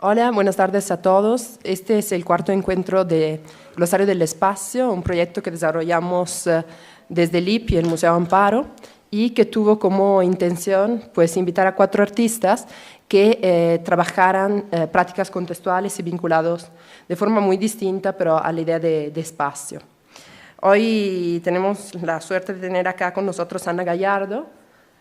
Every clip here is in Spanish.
Hola, buenas tardes a todos. Este es el cuarto encuentro de Glosario del Espacio, un proyecto que desarrollamos desde el IP y el Museo Amparo y que tuvo como intención pues, invitar a 4 artistas que trabajaran prácticas contextuales y vinculados de forma muy distinta, pero a la idea de espacio. Hoy tenemos la suerte de tener acá con nosotros a Ana Gallardo,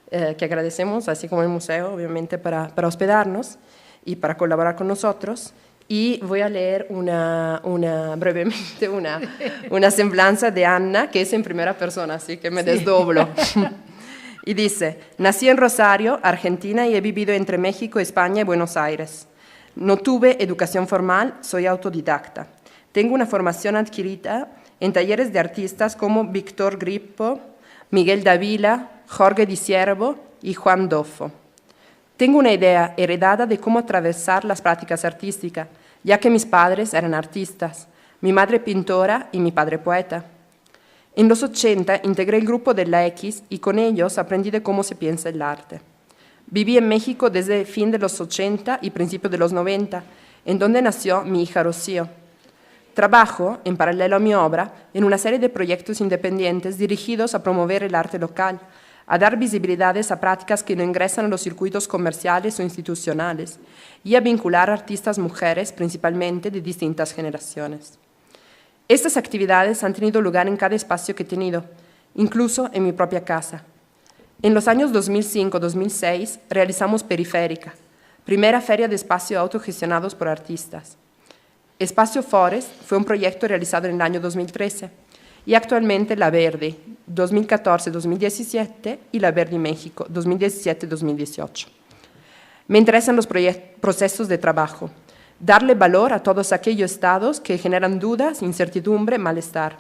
que agradecemos, así como el museo, obviamente, para hospedarnos y para colaborar con nosotros. Y voy a leer brevemente una semblanza de Ana, que es en primera persona, así que me desdoblo. Y dice: nací en Rosario, Argentina, y he vivido entre México, España y Buenos Aires. No tuve educación formal, soy autodidacta. Tengo una formación adquirida en talleres de artistas como Víctor Grippo, Miguel Dávila, Jorge Di Ciervo y Juan Doffo. Tengo una idea heredada de cómo atravesar las prácticas artísticas, ya que mis padres eran artistas, mi madre pintora y mi padre poeta. En los 80 integré el grupo de la X y con ellos aprendí de cómo se piensa el arte. Viví en México desde el fin de los 80 y principios de los 90, en donde nació mi hija Rocío. Trabajo, en paralelo a mi obra, en una serie de proyectos independientes dirigidos a promover el arte local, a dar visibilidades a prácticas que no ingresan a los circuitos comerciales o institucionales y a vincular artistas mujeres, principalmente de distintas generaciones. Estas actividades han tenido lugar en cada espacio que he tenido, incluso en mi propia casa. En los años 2005-2006 realizamos Periférica, primera feria de espacios autogestionados por artistas. Espacio Forest fue un proyecto realizado en el año 2013 y actualmente La Verde, 2014-2017 y La Verde México, 2017-2018. Me interesan los procesos de trabajo, darle valor a todos aquellos estados que generan dudas, incertidumbre, malestar.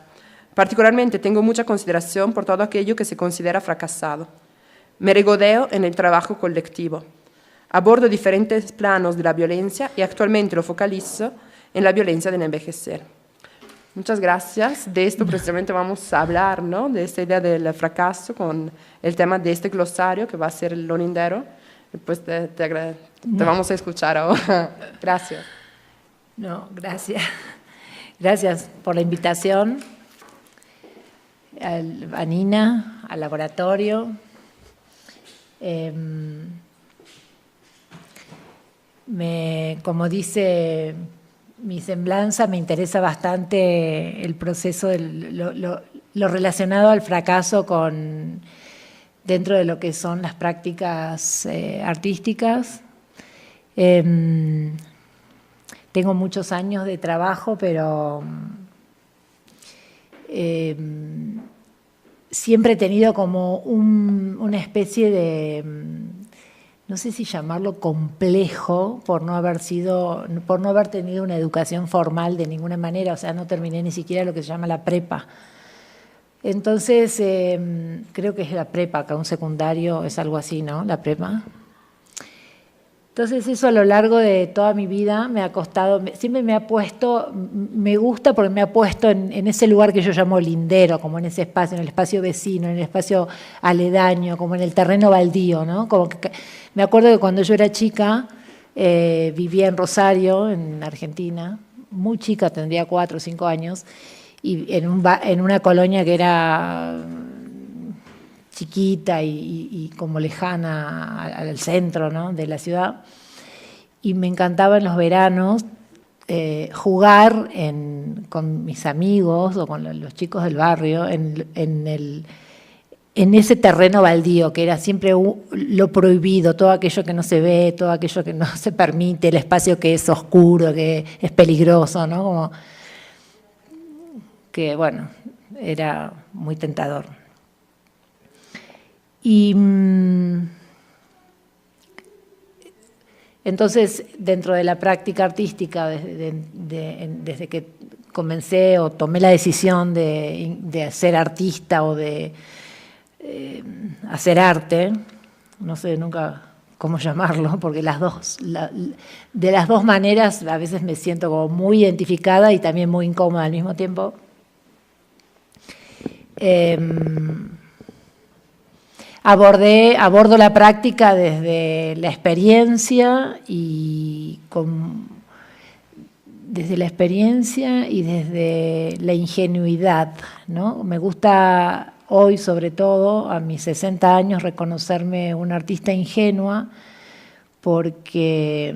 Particularmente tengo mucha consideración por todo aquello que se considera fracasado. Me regodeo en el trabajo colectivo. Abordo diferentes planos de la violencia y actualmente lo focalizo en la violencia del envejecer. Muchas gracias. De esto precisamente vamos a hablar, ¿no? De esta idea del fracaso con el tema de este glosario que va a ser el lindero. Después te vamos a escuchar ahora. Gracias. No, gracias. Gracias por la invitación a Nina, al laboratorio. Como dice mi semblanza, me interesa bastante el proceso, lo relacionado al fracaso dentro de lo que son las prácticas artísticas. Tengo muchos años de trabajo, pero siempre he tenido como una especie de, no sé si llamarlo complejo, por no haber tenido una educación formal de ninguna manera, o sea, no terminé ni siquiera lo que se llama la prepa. Entonces, creo que es la prepa, acá un secundario es algo así, ¿no? La prepa. Entonces, eso a lo largo de toda mi vida me ha costado, siempre me ha puesto, me gusta porque me ha puesto en ese lugar que yo llamo lindero, como en ese espacio, en el espacio vecino, en el espacio aledaño, como en el terreno baldío, ¿no? Como que, me acuerdo que cuando yo era chica, vivía en Rosario, en Argentina, muy chica, tendría 4 o 5 años, y en una colonia que era chiquita y como lejana al centro, ¿no? De la ciudad, y me encantaba en los veranos jugar con mis amigos o con los chicos del barrio en ese terreno baldío, que era siempre lo prohibido, todo aquello que no se ve, todo aquello que no se permite, el espacio que es oscuro, que es peligroso, ¿no? Como que, bueno, era muy tentador. Y entonces, dentro de la práctica artística, desde que comencé o tomé la decisión de ser artista o de hacer arte, no sé nunca cómo llamarlo, porque de las dos maneras a veces me siento como muy identificada y también muy incómoda al mismo tiempo. Abordo la práctica desde la experiencia y con desde la experiencia y desde la ingenuidad, ¿no? Me gusta hoy, sobre todo, a mis 60 años, reconocerme una artista ingenua, porque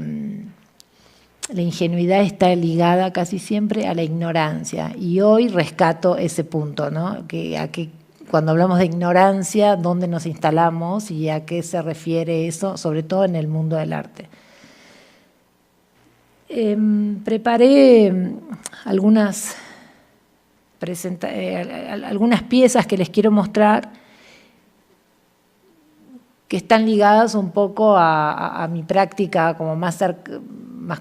la ingenuidad está ligada casi siempre a la ignorancia. Y hoy rescato ese punto, ¿no? Cuando hablamos de ignorancia, ¿dónde nos instalamos y a qué se refiere eso, sobre todo en el mundo del arte? Preparé algunas piezas que les quiero mostrar, que están ligadas un poco a mi práctica como más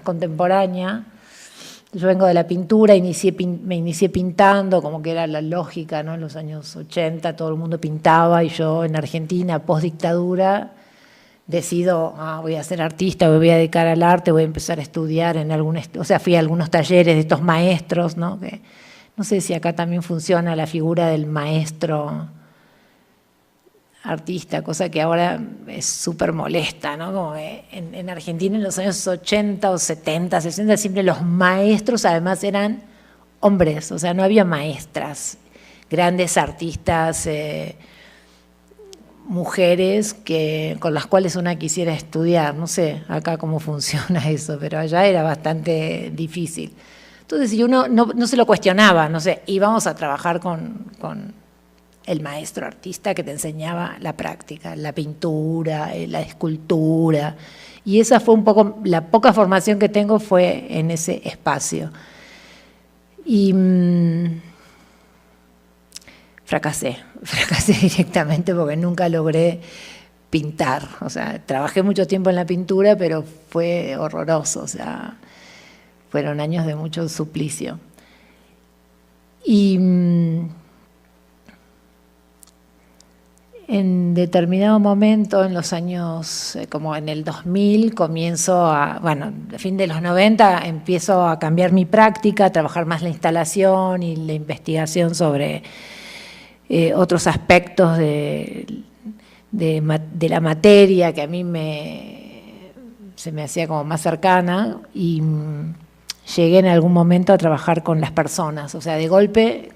contemporánea. Yo vengo de la pintura, me inicié pintando, como que era la lógica, ¿no? En los años 80 todo el mundo pintaba y yo en Argentina, post dictadura, decido, voy a ser artista, me voy a dedicar al arte, voy a empezar a estudiar fui a algunos talleres de estos maestros, ¿no? Que, no sé si acá también funciona la figura del maestro artista, cosa que ahora es súper molesta, ¿no? Como que en Argentina en los años 80 o 70, 60, siempre los maestros además eran hombres, o sea, no había maestras, grandes artistas, mujeres con las cuales una quisiera estudiar. No sé acá cómo funciona eso, pero allá era bastante difícil. Entonces, si uno no se lo cuestionaba, no sé, íbamos a trabajar con el maestro artista que te enseñaba la práctica, la pintura, la escultura, y esa fue un poco, la poca formación que tengo fue en ese espacio. Y fracasé directamente porque nunca logré pintar. O sea, trabajé mucho tiempo en la pintura, pero fue horroroso, o sea, fueron años de mucho suplicio. Y en determinado momento, en los años, como en el 2000, a fin de los 90, empiezo a cambiar mi práctica, a trabajar más la instalación y la investigación sobre otros aspectos de la materia que a mí se me hacía como más cercana, y llegué en algún momento a trabajar con las personas. O sea, de golpe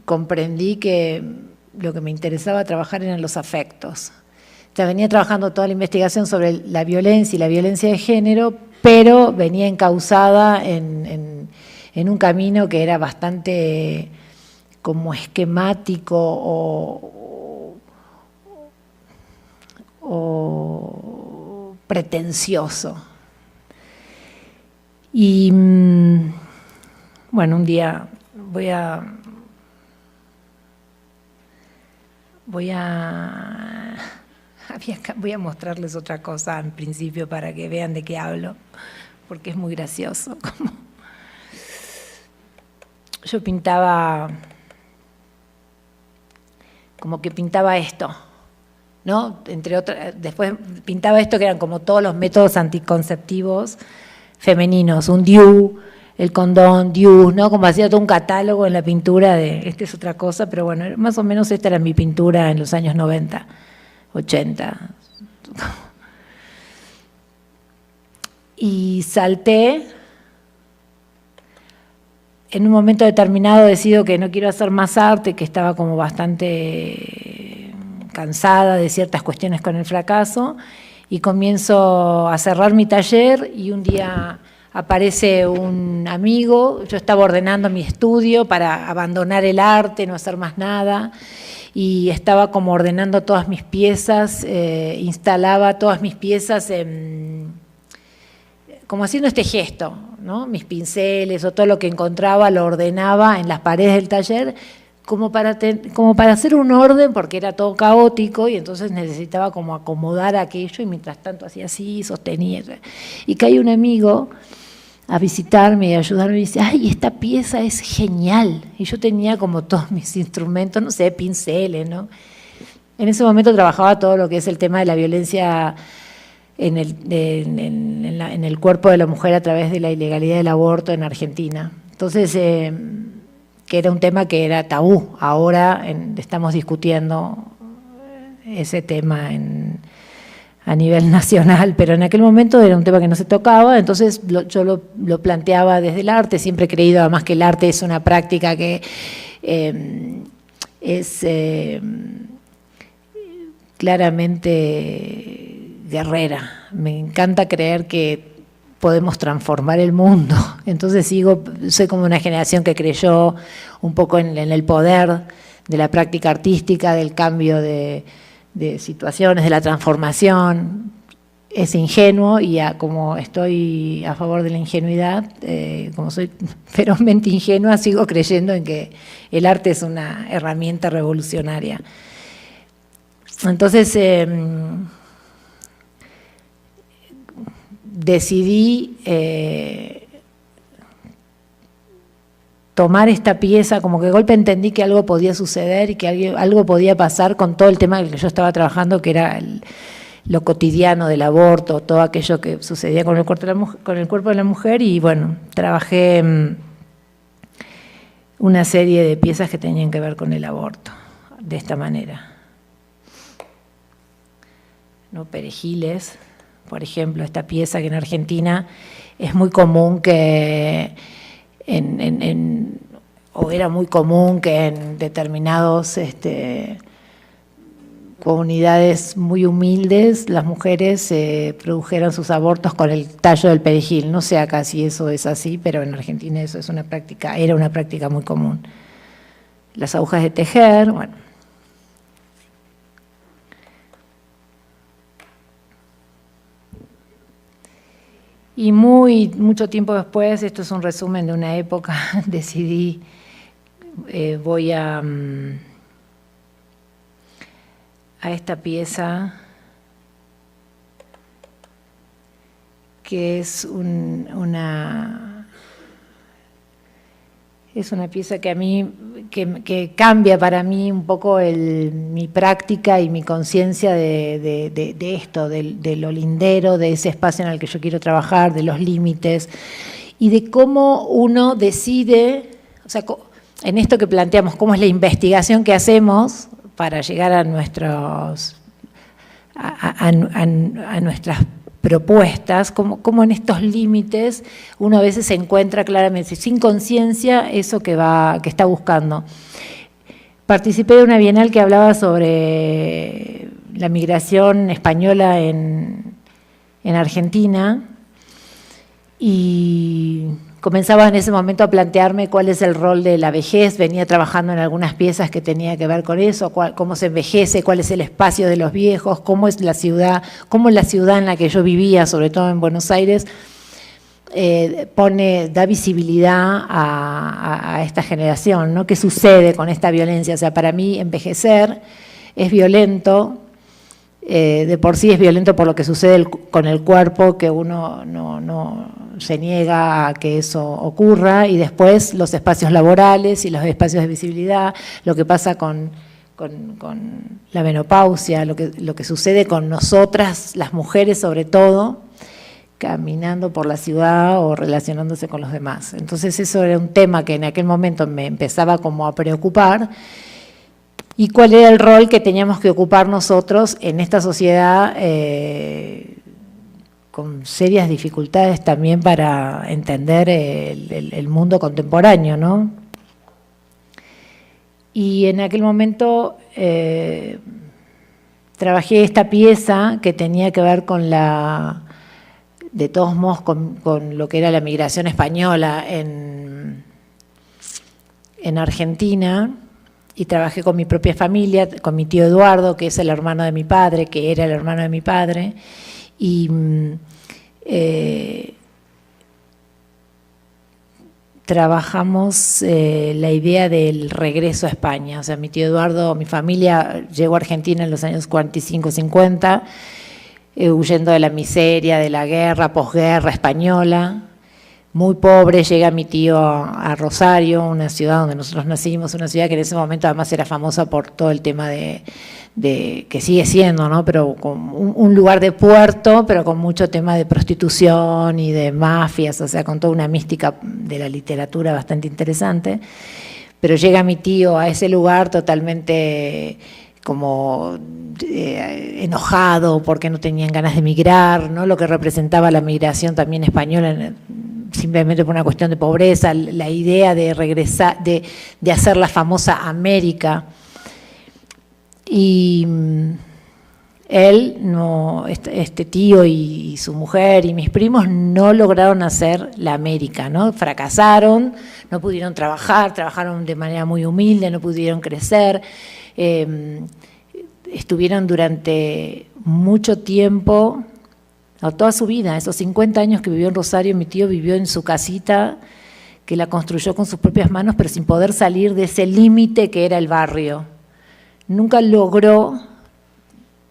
comprendí que lo que me interesaba trabajar eran los afectos. Ya venía trabajando toda la investigación sobre la violencia y la violencia de género, pero venía encauzada en un camino que era bastante como esquemático o pretencioso. Y bueno, un día voy a mostrarles otra cosa en principio para que vean de qué hablo, porque es muy gracioso. Yo pintaba, como que pintaba esto, ¿no? Entre otras, después pintaba esto que eran como todos los métodos anticonceptivos femeninos, un DIU, el condón, DIU, ¿no? Como hacía todo un catálogo en la pintura de, esta es otra cosa, pero bueno, más o menos esta era mi pintura en los años 90, 80. Y salté, en un momento determinado decido que no quiero hacer más arte, que estaba como bastante cansada de ciertas cuestiones con el fracaso, y comienzo a cerrar mi taller, y un día aparece un amigo. Yo estaba ordenando mi estudio para abandonar el arte, no hacer más nada, y estaba como ordenando todas mis piezas, instalaba todas mis piezas como haciendo este gesto, ¿no? Mis pinceles o todo lo que encontraba lo ordenaba en las paredes del taller, como para hacer un orden, porque era todo caótico y entonces necesitaba como acomodar aquello, y mientras tanto hacía así, sostenía. Y cae un amigo a visitarme y a ayudarme y dice, ¡ay, esta pieza es genial! Y yo tenía como todos mis instrumentos, no sé, pinceles, ¿no? En ese momento trabajaba todo lo que es el tema de la violencia en el cuerpo de la mujer a través de la ilegalidad del aborto en Argentina. Entonces, que era un tema que era tabú. Ahora estamos discutiendo ese tema a nivel nacional, pero en aquel momento era un tema que no se tocaba, entonces yo lo planteaba desde el arte. Siempre he creído además que el arte es una práctica que es claramente guerrera. Me encanta creer que podemos transformar el mundo. Entonces soy como una generación que creyó un poco en el poder de la práctica artística, del cambio de situaciones, de la transformación. Es ingenuo y como estoy a favor de la ingenuidad, como soy ferozmente ingenua, sigo creyendo en que el arte es una herramienta revolucionaria. Entonces decidí tomar esta pieza, como que de golpe entendí que algo podía suceder y que algo podía pasar con todo el tema que yo estaba trabajando, que era lo cotidiano del aborto, todo aquello que sucedía con el cuerpo de la mujer, y bueno, trabajé una serie de piezas que tenían que ver con el aborto, de esta manera. ¿No? Perejiles, por ejemplo, esta pieza que en Argentina es muy común que o era muy común que en determinados comunidades muy humildes las mujeres produjeran sus abortos con el tallo del perejil. No sé acá si eso es así, pero en Argentina eso es era una práctica muy común. Las agujas de tejer, bueno. Y mucho tiempo después, esto es un resumen de una época, decidí, voy a esta pieza, que es una pieza que a mí, que cambia para mí un poco mi práctica y mi conciencia de esto, de lo lindero, de ese espacio en el que yo quiero trabajar, de los límites, y de cómo uno decide, o sea, en esto que planteamos, cómo es la investigación que hacemos para llegar a nuestras propuestas, como en estos límites uno a veces se encuentra claramente, sin conciencia, eso que está buscando. Participé de una bienal que hablaba sobre la migración española en Argentina, y comenzaba en ese momento a plantearme cuál es el rol de la vejez. Venía trabajando en algunas piezas que tenía que ver con eso, cómo se envejece, cuál es el espacio de los viejos, cómo es la ciudad en la que yo vivía, sobre todo en Buenos Aires, da visibilidad a esta generación, ¿no? ¿Qué sucede con esta violencia? O sea, para mí envejecer es violento. De por sí es violento por lo que sucede con el cuerpo, que uno no se niega a que eso ocurra, y después los espacios laborales y los espacios de visibilidad, lo que pasa con la menopausia, lo que sucede con nosotras, las mujeres sobre todo, caminando por la ciudad o relacionándose con los demás. Entonces eso era un tema que en aquel momento me empezaba como a preocupar. ¿Y cuál era el rol que teníamos que ocupar nosotros en esta sociedad con serias dificultades también para entender el mundo contemporáneo, ¿no? Y en aquel momento trabajé esta pieza que tenía que ver con de todos modos, con lo que era la migración española en Argentina. Y trabajé con mi propia familia, con mi tío Eduardo, que es el hermano de mi padre, que era el hermano de mi padre, y trabajamos la idea del regreso a España. O sea, mi tío Eduardo, mi familia llegó a Argentina en los años 45-50, huyendo de la miseria, de la guerra, posguerra española. Muy pobre, llega mi tío a Rosario, una ciudad donde nosotros nacimos, una ciudad que en ese momento además era famosa por todo el tema de que sigue siendo, ¿no? Pero con un lugar de puerto, pero con mucho tema de prostitución y de mafias, o sea, con toda una mística de la literatura bastante interesante. Pero llega mi tío a ese lugar totalmente como enojado porque no tenían ganas de emigrar, ¿no? Lo que representaba la migración también española, simplemente por una cuestión de pobreza, la idea de regresar, de hacer la famosa América. Y él, no, este tío y su mujer y mis primos no lograron hacer la América, ¿no? Fracasaron, no pudieron trabajar, trabajaron de manera muy humilde, no pudieron crecer. Estuvieron durante mucho tiempo, o toda su vida, esos 50 años que vivió en Rosario, mi tío vivió en su casita, que la construyó con sus propias manos, pero sin poder salir de ese límite que era el barrio. Nunca logró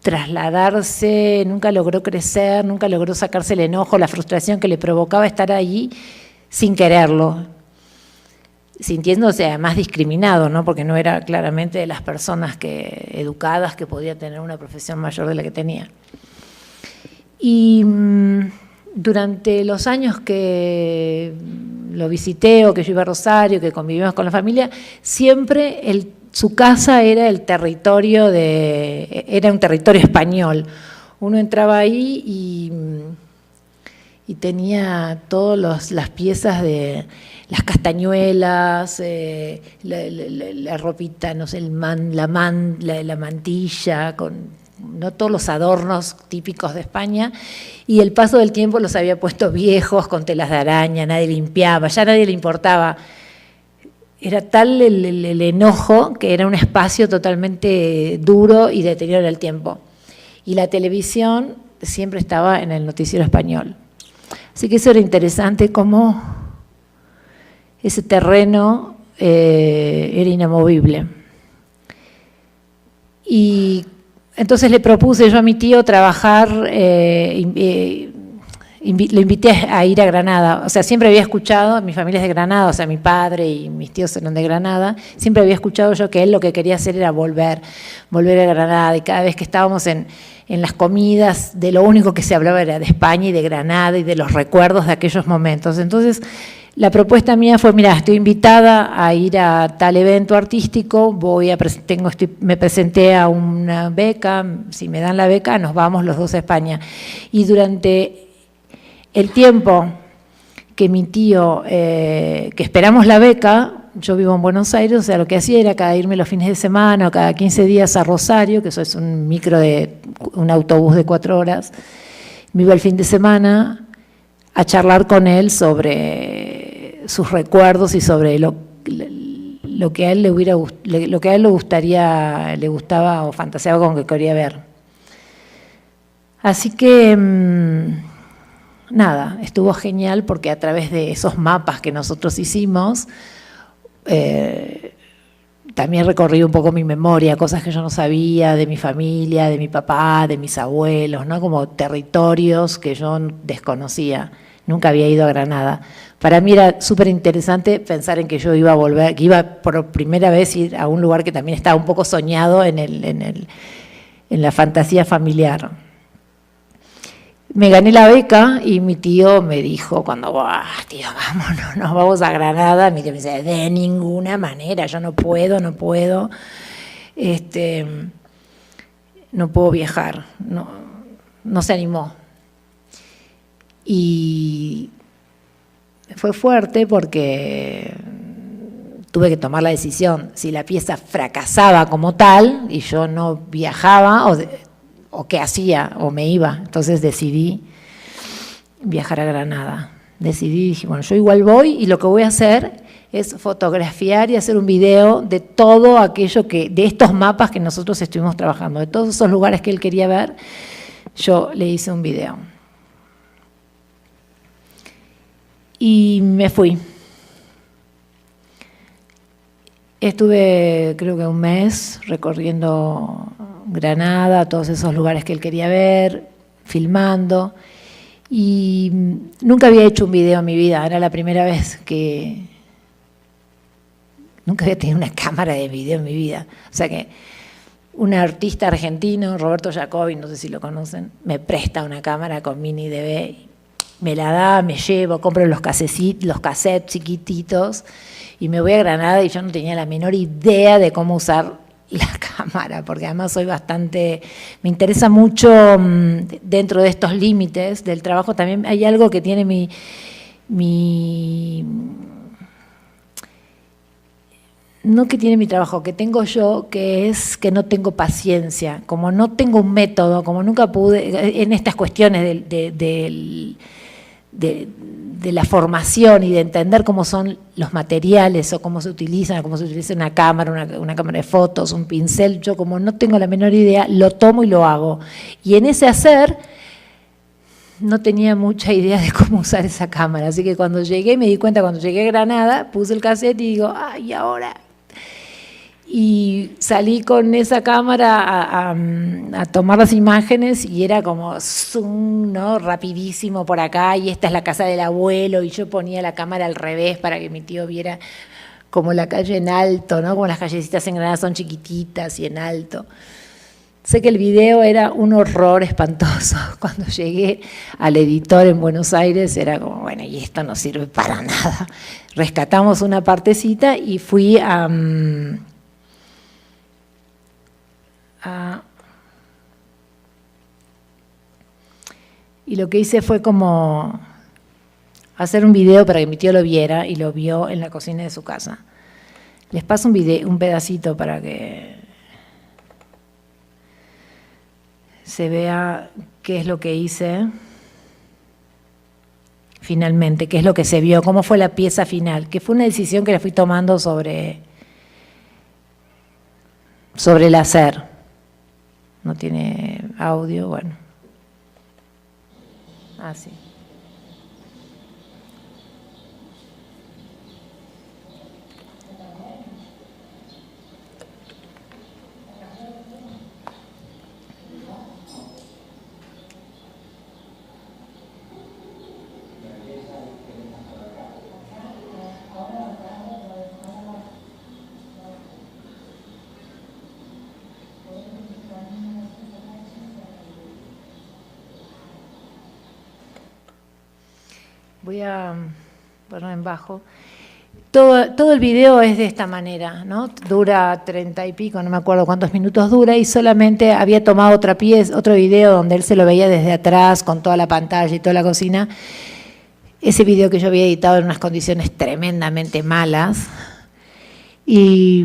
trasladarse, nunca logró crecer, nunca logró sacarse el enojo, la frustración que le provocaba estar allí sin quererlo, sintiéndose además discriminado, ¿no? Porque no era claramente de las personas educadas que podía tener una profesión mayor de la que tenía. Y durante los años que lo visité o que yo iba a Rosario, que convivimos con la familia, siempre su casa era un territorio español. Uno entraba ahí y tenía todas las piezas de las castañuelas, la ropita, no sé, la mantilla, no todos los adornos típicos de España, y el paso del tiempo los había puesto viejos, con telas de araña, nadie limpiaba, ya a nadie le importaba. Era tal el enojo que era un espacio totalmente duro y detenido en el tiempo. Y la televisión siempre estaba en el noticiero español. Así que eso era interesante, cómo ese terreno era inamovible. Y entonces le propuse yo a mi tío trabajar, lo invité a ir a Granada. O sea, siempre había escuchado, mi familia es de Granada, o sea, mi padre y mis tíos eran de Granada, siempre había escuchado yo que él lo que quería hacer era volver a Granada, y cada vez que estábamos en las comidas, de lo único que se hablaba era de España y de Granada y de los recuerdos de aquellos momentos. Entonces, la propuesta mía fue, mira, estoy invitada a ir a tal evento artístico, me presenté a una beca, si me dan la beca nos vamos los dos a España. Y durante el tiempo que mi tío, que esperamos la beca, yo vivo en Buenos Aires, o sea, lo que hacía era cada irme los fines de semana o cada 15 días a Rosario, que eso es un autobús de 4 horas, me iba el fin de semana a charlar con él sobre sus recuerdos y sobre lo que a él le gustaba o fantaseaba con que quería ver. Así que nada, estuvo genial porque a través de esos mapas que nosotros hicimos, también recorrí un poco mi memoria, cosas que yo no sabía de mi familia, de mi papá, de mis abuelos, ¿no? Como territorios que yo desconocía, nunca había ido a Granada. Para mí era súper interesante pensar en que yo iba a volver, que iba por primera vez a ir a un lugar que también estaba un poco soñado en la fantasía familiar. Me gané la beca y mi tío me dijo, cuando, tío, vámonos, nos vamos a Granada, mi tío me dice, de ninguna manera, yo no puedo, no puedo viajar, no se animó. Y fue fuerte porque tuve que tomar la decisión, si la pieza fracasaba como tal y yo no viajaba, o qué hacía, o me iba. Entonces decidí viajar a Granada. Dije, bueno, yo igual voy y lo que voy a hacer es fotografiar y hacer un video de todo aquello de estos mapas que nosotros estuvimos trabajando, de todos esos lugares que él quería ver, yo le hice un video. Y me fui. Estuve, creo que un mes, recorriendo Granada, todos esos lugares que él quería ver, filmando, y nunca había hecho un video en mi vida, era la primera vez que nunca había tenido una cámara de video en mi vida. O sea que un artista argentino, Roberto Jacobi, no sé si lo conocen, me presta una cámara con mini DV, me la da, me llevo, compro los cassettes chiquititos y me voy a Granada y yo no tenía la menor idea de cómo usar la cámara, porque además soy bastante, me interesa mucho dentro de estos límites del trabajo. También hay algo que tiene no que tiene mi trabajo, que tengo yo, que es que no tengo paciencia, como no tengo un método, como nunca pude, en estas cuestiones de la formación y de entender cómo son los materiales o cómo se utilizan una cámara, una cámara de fotos, un pincel, yo como no tengo la menor idea, lo tomo y lo hago. Y en ese hacer no tenía mucha idea de cómo usar esa cámara, así que cuando llegué, me di cuenta, cuando llegué a Granada, puse el cassette y digo, ¡ay, ahora! Y salí con esa cámara a tomar las imágenes y era como zoom, ¿no? Rapidísimo por acá, y esta es la casa del abuelo, y yo ponía la cámara al revés para que mi tío viera como la calle en alto, ¿no? Como las callecitas en Granada son chiquititas y en alto. Sé que el video era un horror espantoso. Cuando llegué al editor en Buenos Aires era como, bueno, y esto no sirve para nada. Rescatamos una partecita y fui y lo que hice fue como hacer un video para que mi tío lo viera, y lo vio en la cocina de su casa. Les paso un pedacito para que se vea qué es lo que hice finalmente, qué es lo que se vio, cómo fue la pieza final, que fue una decisión que la fui tomando sobre el hacer. No tiene audio, bueno. Así. Voy a poner en bajo. Todo el video es de esta manera, ¿no? Dura 30 y pico, no me acuerdo cuántos minutos dura, y solamente había tomado otro video donde él se lo veía desde atrás con toda la pantalla y toda la cocina. Ese video que yo había editado en unas condiciones tremendamente malas, y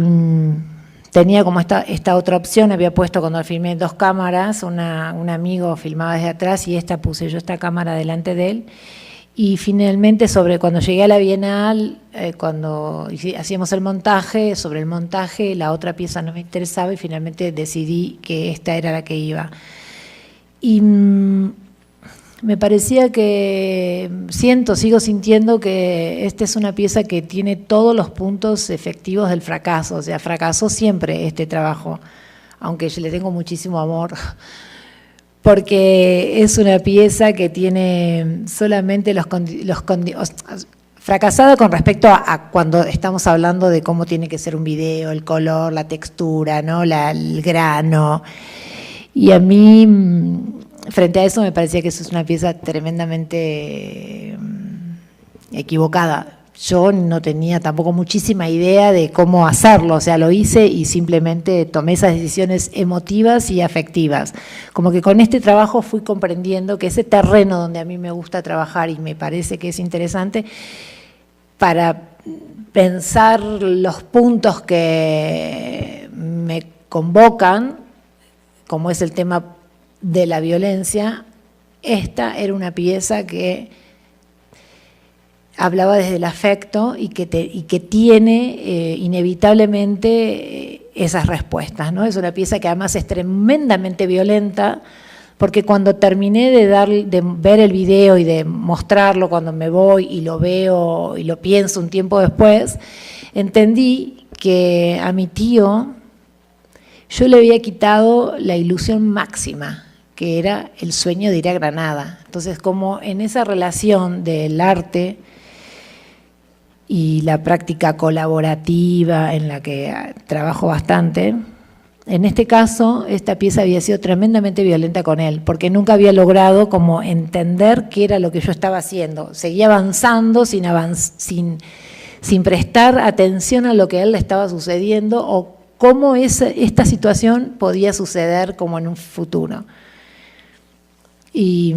tenía como esta otra opción, había puesto cuando filmé 2 cámaras, un amigo filmaba desde atrás y puse yo esta cámara delante de él. Y finalmente, cuando llegué a la Bienal, cuando hacíamos el montaje, sobre el montaje la otra pieza no me interesaba y finalmente decidí que esta era la que iba. Y me parecía que sigo sintiendo que esta es una pieza que tiene todos los puntos efectivos del fracaso, o sea, fracasó siempre este trabajo, aunque yo le tengo muchísimo amor, porque es una pieza que tiene solamente fracasada con respecto a cuando estamos hablando de cómo tiene que ser un video, el color, la textura, ¿no? El grano. Y a mí, frente a eso, me parecía que eso es una pieza tremendamente equivocada. Yo no tenía tampoco muchísima idea de cómo hacerlo, o sea, lo hice y simplemente tomé esas decisiones emotivas y afectivas. Como que con este trabajo fui comprendiendo que ese terreno donde a mí me gusta trabajar y me parece que es interesante, para pensar los puntos que me convocan, como es el tema de la violencia, esta era una pieza que hablaba desde el afecto y que tiene inevitablemente esas respuestas, ¿no? Es una pieza que además es tremendamente violenta, porque cuando terminé de ver el video y de mostrarlo, cuando me voy y lo veo y lo pienso un tiempo después, entendí que a mi tío yo le había quitado la ilusión máxima, que era el sueño de ir a Granada. Entonces, como en esa relación del arte y la práctica colaborativa en la que trabajo bastante, en este caso, esta pieza había sido tremendamente violenta con él, porque nunca había logrado como entender qué era lo que yo estaba haciendo. Seguía avanzando sin prestar atención a lo que a él le estaba sucediendo, o cómo esta situación podía suceder como en un futuro. Y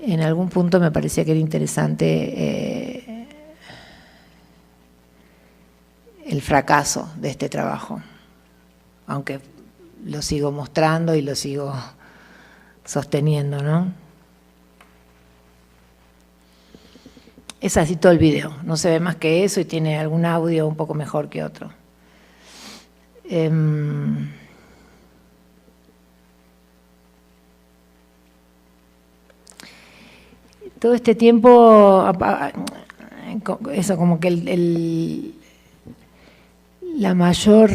en algún punto me parecía que era interesante el fracaso de este trabajo, aunque lo sigo mostrando y lo sigo sosteniendo, ¿no? Es así todo el video, no se ve más que eso y tiene algún audio un poco mejor que otro. Todo este tiempo, eso como que la mayor,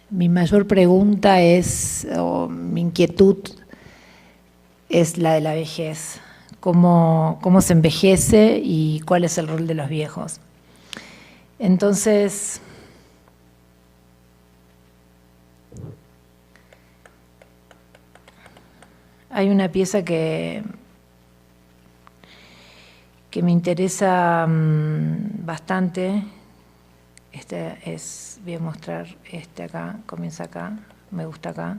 mi mayor pregunta es, o mi inquietud es la de la vejez. Cómo se envejece y cuál es el rol de los viejos. Entonces, hay una pieza que me interesa bastante. Voy a mostrar acá, comienza acá, me gusta acá.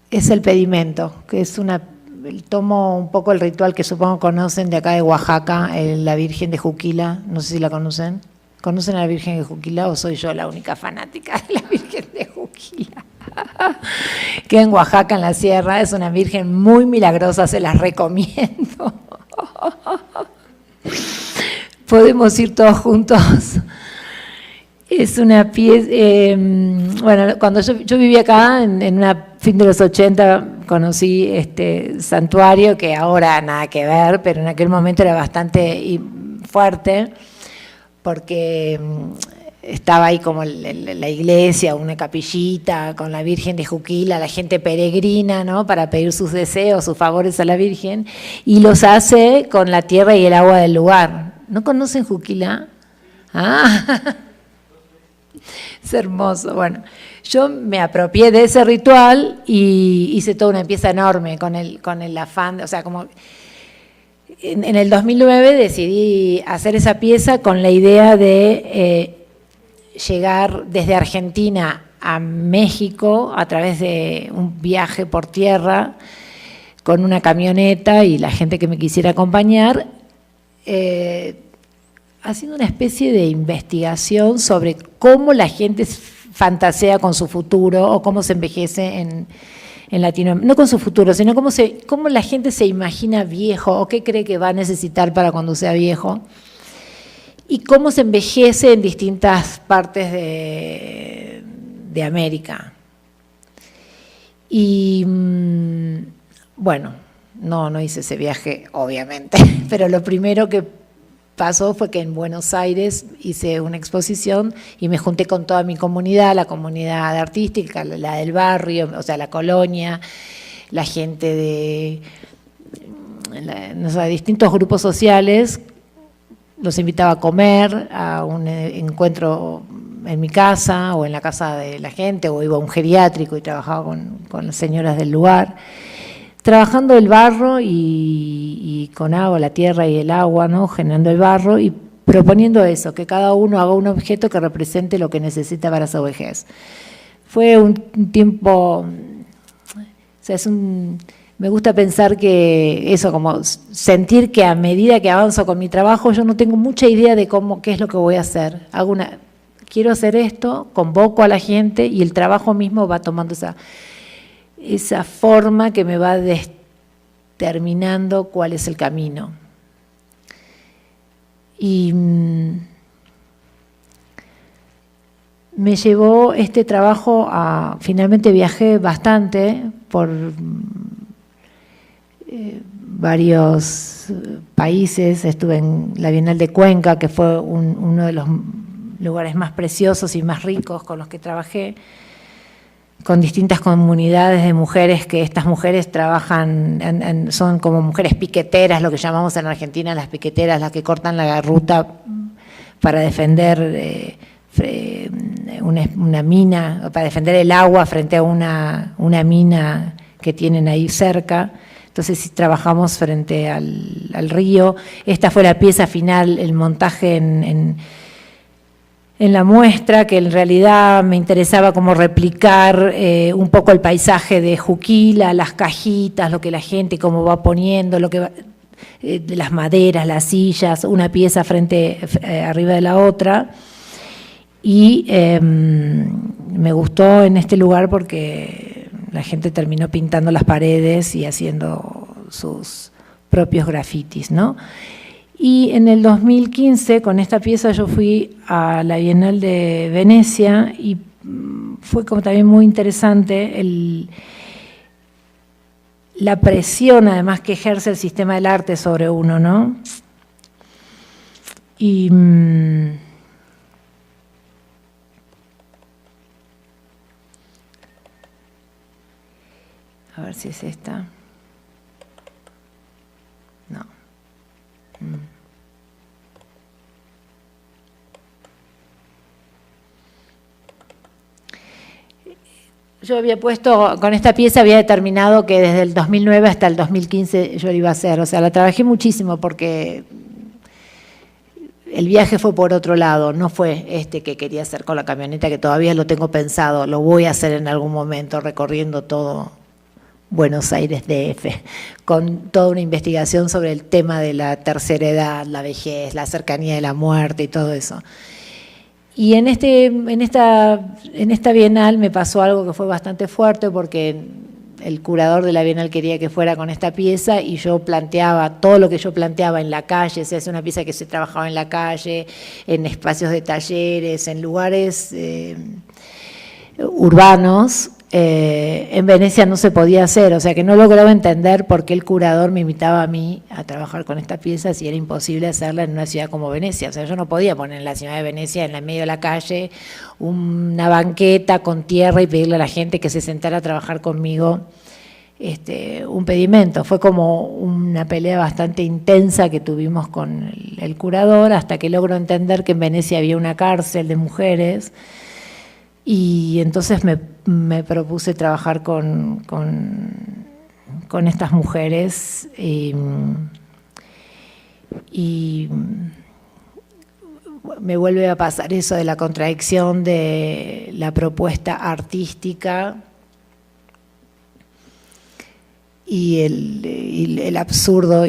Es el pedimento, que es tomo un poco el ritual que supongo conocen de acá de Oaxaca, la Virgen de Juquila, no sé si la conocen. ¿Conocen a la Virgen de Juquila o soy yo la única fanática de la Virgen de Juquila? Queda en Oaxaca, en la sierra, es una virgen muy milagrosa, se las recomiendo. Podemos ir todos juntos. Es una pieza, bueno, cuando yo vivía acá, en una fin de los 80, conocí este santuario, que ahora nada que ver, pero en aquel momento era bastante fuerte, porque estaba ahí como la iglesia, una capillita con la Virgen de Juquila, la gente peregrina, ¿no?, para pedir sus deseos, sus favores a la Virgen, y los hace con la tierra y el agua del lugar. ¿No conocen Juquila? Ah, es hermoso. Bueno, yo me apropié de ese ritual y hice toda una pieza enorme con el afán, o sea, como en el 2009 decidí hacer esa pieza con la idea de llegar desde Argentina a México a través de un viaje por tierra con una camioneta y la gente que me quisiera acompañar, haciendo una especie de investigación sobre cómo la gente fantasea con su futuro o cómo se envejece en Latinoamérica, no con su futuro, sino cómo la gente se imagina viejo o qué cree que va a necesitar para cuando sea viejo y cómo se envejece en distintas partes de América. Y bueno, no hice ese viaje, obviamente, pero lo primero que pasó fue que en Buenos Aires hice una exposición y me junté con toda mi comunidad, la comunidad artística, la del barrio, o sea, la colonia, la gente de distintos grupos sociales. Los invitaba a comer, a un encuentro en mi casa o en la casa de la gente, o iba a un geriátrico y trabajaba con las señoras del lugar, trabajando el barro y con agua, la tierra y el agua, ¿no?, generando el barro y proponiendo eso, que cada uno haga un objeto que represente lo que necesita para su vejez. Fue un tiempo, o sea, me gusta pensar que eso, como sentir que a medida que avanzo con mi trabajo, yo no tengo mucha idea de qué es lo que voy a hacer. Quiero hacer esto, convoco a la gente y el trabajo mismo va tomando esa forma que me va determinando cuál es el camino. Y me llevó este trabajo finalmente viajé bastante por varios países, estuve en la Bienal de Cuenca, que fue uno de los lugares más preciosos y más ricos con los que trabajé, con distintas comunidades de mujeres, que estas mujeres trabajan, son como mujeres piqueteras, lo que llamamos en Argentina las piqueteras, las que cortan la ruta para defender una mina, para defender el agua frente a una mina que tienen ahí cerca. Entonces trabajamos frente al río. Esta fue la pieza final, el montaje en la muestra, que en realidad me interesaba como replicar un poco el paisaje de Juquila, las cajitas, lo que la gente cómo va poniendo, lo que va, de las maderas, las sillas, una pieza arriba de la otra. Y me gustó en este lugar porque la gente terminó pintando las paredes y haciendo sus propios grafitis, ¿no? Y en el 2015, con esta pieza, yo fui a la Bienal de Venecia y fue como también muy interesante la presión, además, que ejerce el sistema del arte sobre uno, ¿no? Y a ver si es esta. No. Yo había puesto, con esta pieza había determinado que desde el 2009 hasta el 2015 yo la iba a hacer. O sea, la trabajé muchísimo porque el viaje fue por otro lado, no fue que quería hacer con la camioneta, que todavía lo tengo pensado, lo voy a hacer en algún momento, recorriendo todo Buenos Aires DF, con toda una investigación sobre el tema de la tercera edad, la vejez, la cercanía de la muerte y todo eso. Y en esta Bienal me pasó algo que fue bastante fuerte porque el curador de la Bienal quería que fuera con esta pieza y yo planteaba, todo lo que yo planteaba en la calle, se hace una pieza que se trabajaba en la calle, en espacios de talleres, en lugares urbanos, en Venecia no se podía hacer, o sea que no lograba entender por qué el curador me invitaba a mí a trabajar con esta pieza si era imposible hacerla en una ciudad como Venecia. O sea, yo no podía poner en la ciudad de Venecia, en el medio de la calle, una banqueta con tierra y pedirle a la gente que se sentara a trabajar conmigo un pedimento. Fue como una pelea bastante intensa que tuvimos con el curador hasta que logró entender que en Venecia había una cárcel de mujeres. Y entonces me propuse trabajar con estas mujeres y me vuelve a pasar eso de la contradicción de la propuesta artística y el absurdo,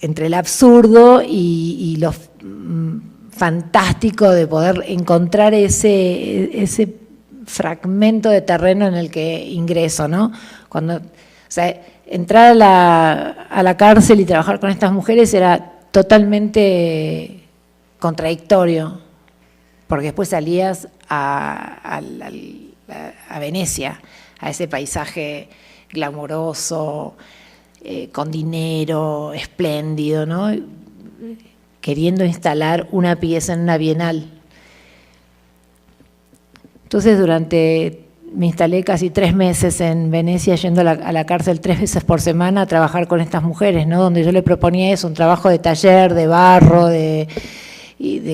entre el absurdo y lo fantástico de poder encontrar ese fragmento de terreno en el que ingreso, ¿no? O sea, entrar a la cárcel y trabajar con estas mujeres era totalmente contradictorio, porque después salías a Venecia, a ese paisaje glamoroso, con dinero, espléndido, ¿no? Queriendo instalar una pieza en una bienal. Entonces me instalé casi 3 meses en Venecia, yendo a la cárcel 3 veces por semana a trabajar con estas mujeres, ¿no? Donde yo le proponía eso, un trabajo de taller, de barro, de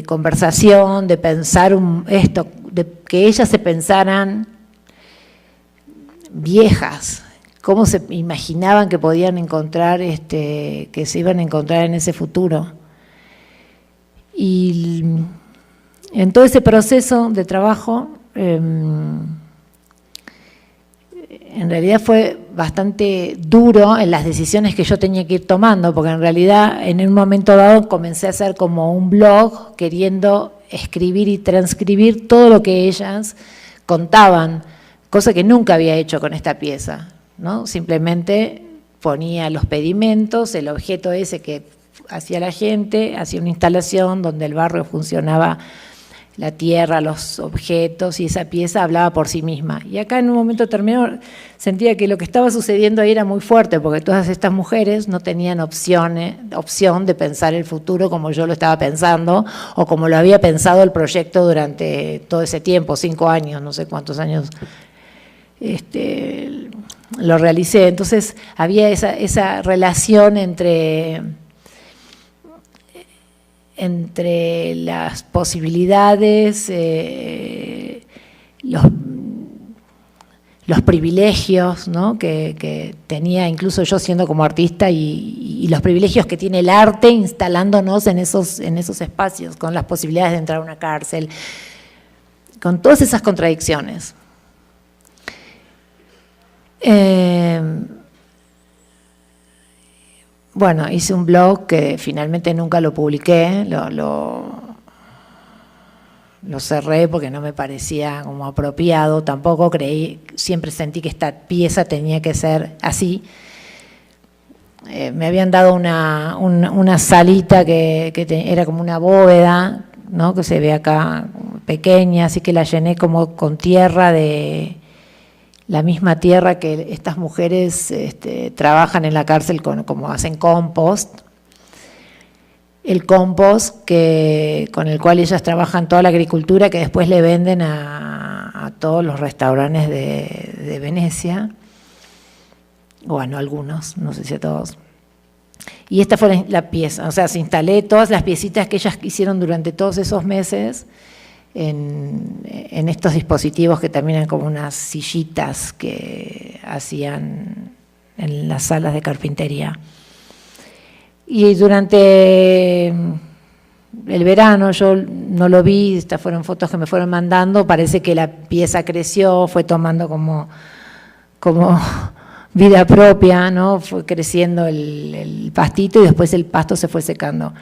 conversación, de pensar de que ellas se pensaran viejas, cómo se imaginaban que podían encontrar, que se iban a encontrar en ese futuro. Y en todo ese proceso de trabajo, en realidad fue bastante duro en las decisiones que yo tenía que ir tomando, porque en realidad en un momento dado comencé a hacer como un blog queriendo escribir y transcribir todo lo que ellas contaban, cosa que nunca había hecho con esta pieza, ¿no? Simplemente ponía los pedimentos, el objeto ese que hacía la gente, hacía una instalación donde el barrio funcionaba, la tierra, los objetos, y esa pieza hablaba por sí misma. Y acá en un momento determinado sentía que lo que estaba sucediendo ahí era muy fuerte, porque todas estas mujeres no tenían opción de pensar el futuro como yo lo estaba pensando, o como lo había pensado el proyecto durante todo ese tiempo, 5 años, no sé cuántos años lo realicé. Entonces había esa relación entre entre las posibilidades, los privilegios, ¿no? que tenía incluso yo siendo como artista y los privilegios que tiene el arte instalándonos en esos espacios, con las posibilidades de entrar a una cárcel, con todas esas contradicciones. Bueno, hice un blog que finalmente nunca lo publiqué, lo cerré porque no me parecía como apropiado, tampoco creí, siempre sentí que esta pieza tenía que ser así. Me habían dado una salita que era como una bóveda, ¿no? Que se ve acá pequeña, así que la llené como con tierra, de la misma tierra que estas mujeres trabajan en la cárcel como hacen compost. El compost con el cual ellas trabajan toda la agricultura que después le venden a todos los restaurantes de Venecia, bueno, algunos, no sé si a todos. Y esta fue la pieza, o sea, se instalé todas las piecitas que ellas hicieron durante todos esos meses en estos dispositivos que también eran como unas sillitas que hacían en las salas de carpintería. Y durante el verano, yo no lo vi, estas fueron fotos que me fueron mandando, parece que la pieza creció, fue tomando como vida propia, ¿no? Fue creciendo el pastito y después el pasto se fue secando.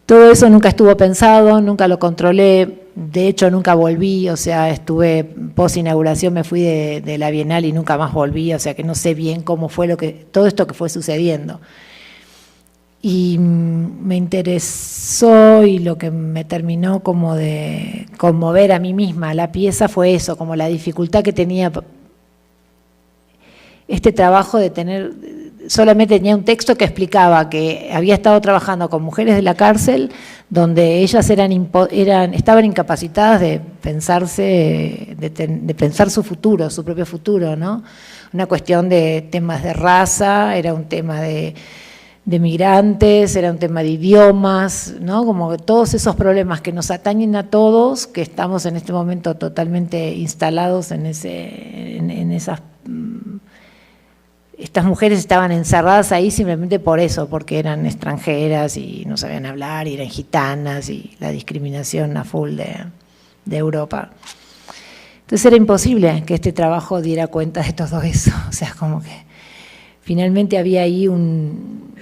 Todo eso nunca estuvo pensado, nunca lo controlé, de hecho nunca volví, o sea, estuve post-inauguración, me fui de la Bienal y nunca más volví, o sea que no sé bien cómo fue todo esto que fue sucediendo. Y me interesó y lo que me terminó como de conmover a mí misma, la pieza fue eso, como la dificultad que tenía este trabajo de tener, solamente tenía un texto que explicaba que había estado trabajando con mujeres de la cárcel donde ellas estaban incapacitadas de pensarse, de pensar su futuro, su propio futuro, ¿no? Una cuestión de temas de raza, era un tema de migrantes, era un tema de idiomas, ¿no? Como todos esos problemas que nos atañen a todos, que estamos en este momento totalmente instalados en esas. Estas mujeres estaban encerradas ahí simplemente por eso, porque eran extranjeras y no sabían hablar, y eran gitanas, y la discriminación a full de Europa. Entonces era imposible que este trabajo diera cuenta de todo eso, o sea, como que finalmente había ahí un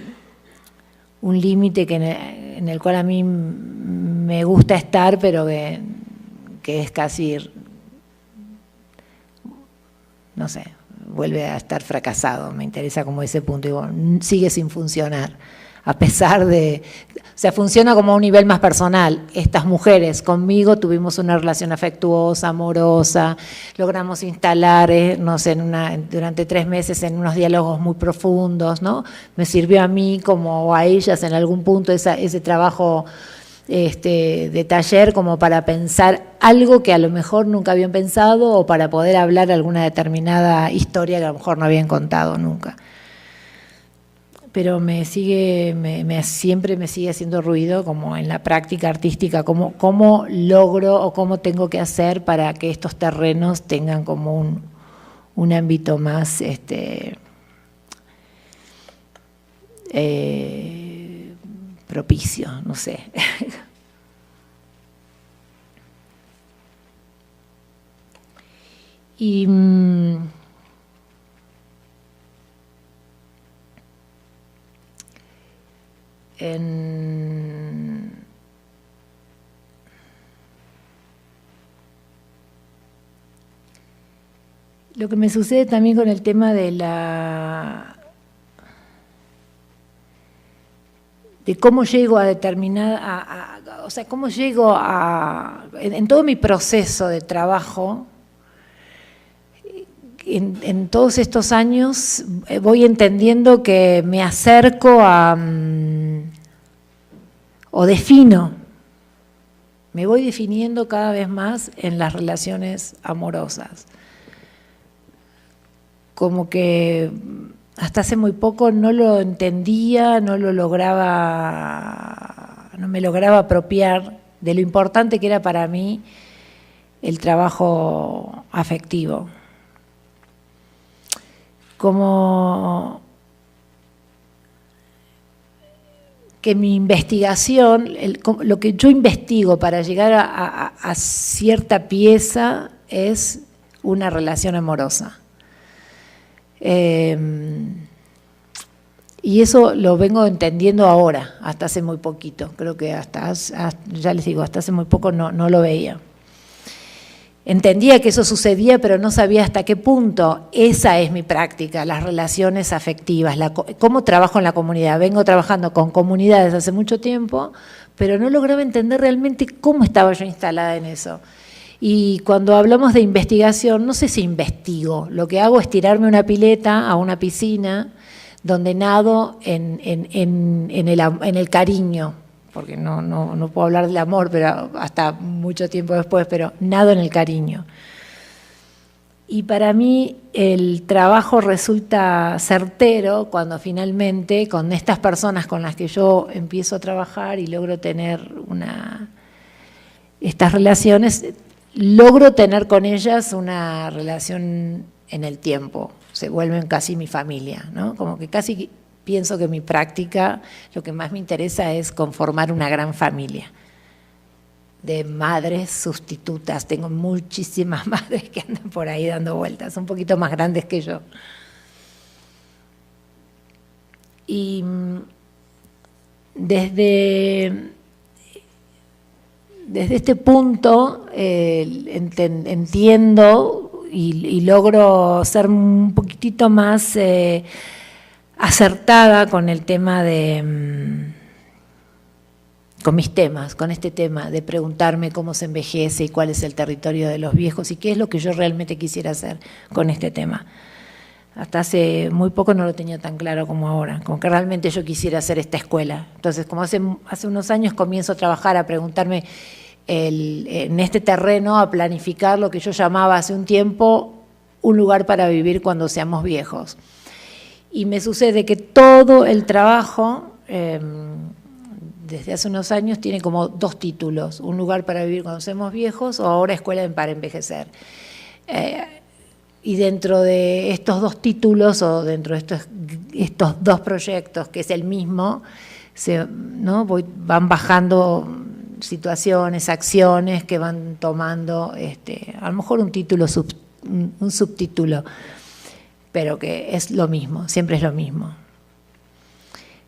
límite en el cual a mí me gusta estar, pero que es casi, no sé, vuelve a estar fracasado, me interesa como ese punto, digo, sigue sin funcionar, a pesar de, o sea, funciona como a un nivel más personal. Estas mujeres conmigo tuvimos una relación afectuosa, amorosa, logramos instalar, no sé, durante 3 meses en unos diálogos muy profundos, ¿no? Me sirvió a mí como a ellas en algún punto ese trabajo de taller como para pensar algo que a lo mejor nunca habían pensado o para poder hablar alguna determinada historia que a lo mejor no habían contado nunca. Pero siempre me sigue haciendo ruido como en la práctica artística, cómo logro o cómo tengo que hacer para que estos terrenos tengan como un ámbito más propicio, no sé. Y lo que me sucede también con el tema de cómo llego a determinada, o sea, cómo llego en todo mi proceso de trabajo, en todos estos años voy entendiendo que me acerco o me voy definiendo cada vez más en las relaciones amorosas. Como que hasta hace muy poco no lo entendía, no lo lograba no me lograba apropiar de lo importante que era para mí el trabajo afectivo. Como que mi investigación, lo que yo investigo para llegar a cierta pieza es una relación amorosa. Y eso lo vengo entendiendo ahora, hasta hace muy poquito. Creo que ya les digo, hasta hace muy poco no lo veía. Entendía que eso sucedía, pero no sabía hasta qué punto. Esa es mi práctica, las relaciones afectivas, cómo trabajo en la comunidad. Vengo trabajando con comunidades hace mucho tiempo, pero no lograba entender realmente cómo estaba yo instalada en eso. Y cuando hablamos de investigación, no sé si investigo. Lo que hago es tirarme a una pileta, a una piscina, donde nado en el cariño, porque no puedo hablar del amor, pero hasta mucho tiempo después, pero nado en el cariño. Y para mí el trabajo resulta certero cuando finalmente con estas personas con las que yo empiezo a trabajar y logro tener estas relaciones, logro tener con ellas una relación en el tiempo, se vuelven casi mi familia, ¿no? Como que casi pienso que mi práctica, lo que más me interesa es conformar una gran familia de madres sustitutas. Tengo muchísimas madres que andan por ahí dando vueltas, un poquito más grandes que yo. Y desde este punto entiendo y logro ser un poquitito más acertada con el tema con mis temas, con este tema de preguntarme cómo se envejece y cuál es el territorio de los viejos y qué es lo que yo realmente quisiera hacer con este tema. Hasta hace muy poco no lo tenía tan claro como ahora, como que realmente yo quisiera hacer esta escuela. Entonces, como hace unos años comienzo a trabajar, a preguntarme en este terreno, a planificar lo que yo llamaba hace un tiempo un lugar para vivir cuando seamos viejos. Y me sucede que todo el trabajo, desde hace unos años, tiene como dos títulos: un lugar para vivir cuando seamos viejos o ahora escuela para envejecer. Y dentro de estos dos títulos o dentro de estos dos proyectos, que es el mismo, van bajando situaciones, acciones que van tomando, a lo mejor un subtítulo, pero que es lo mismo, siempre es lo mismo.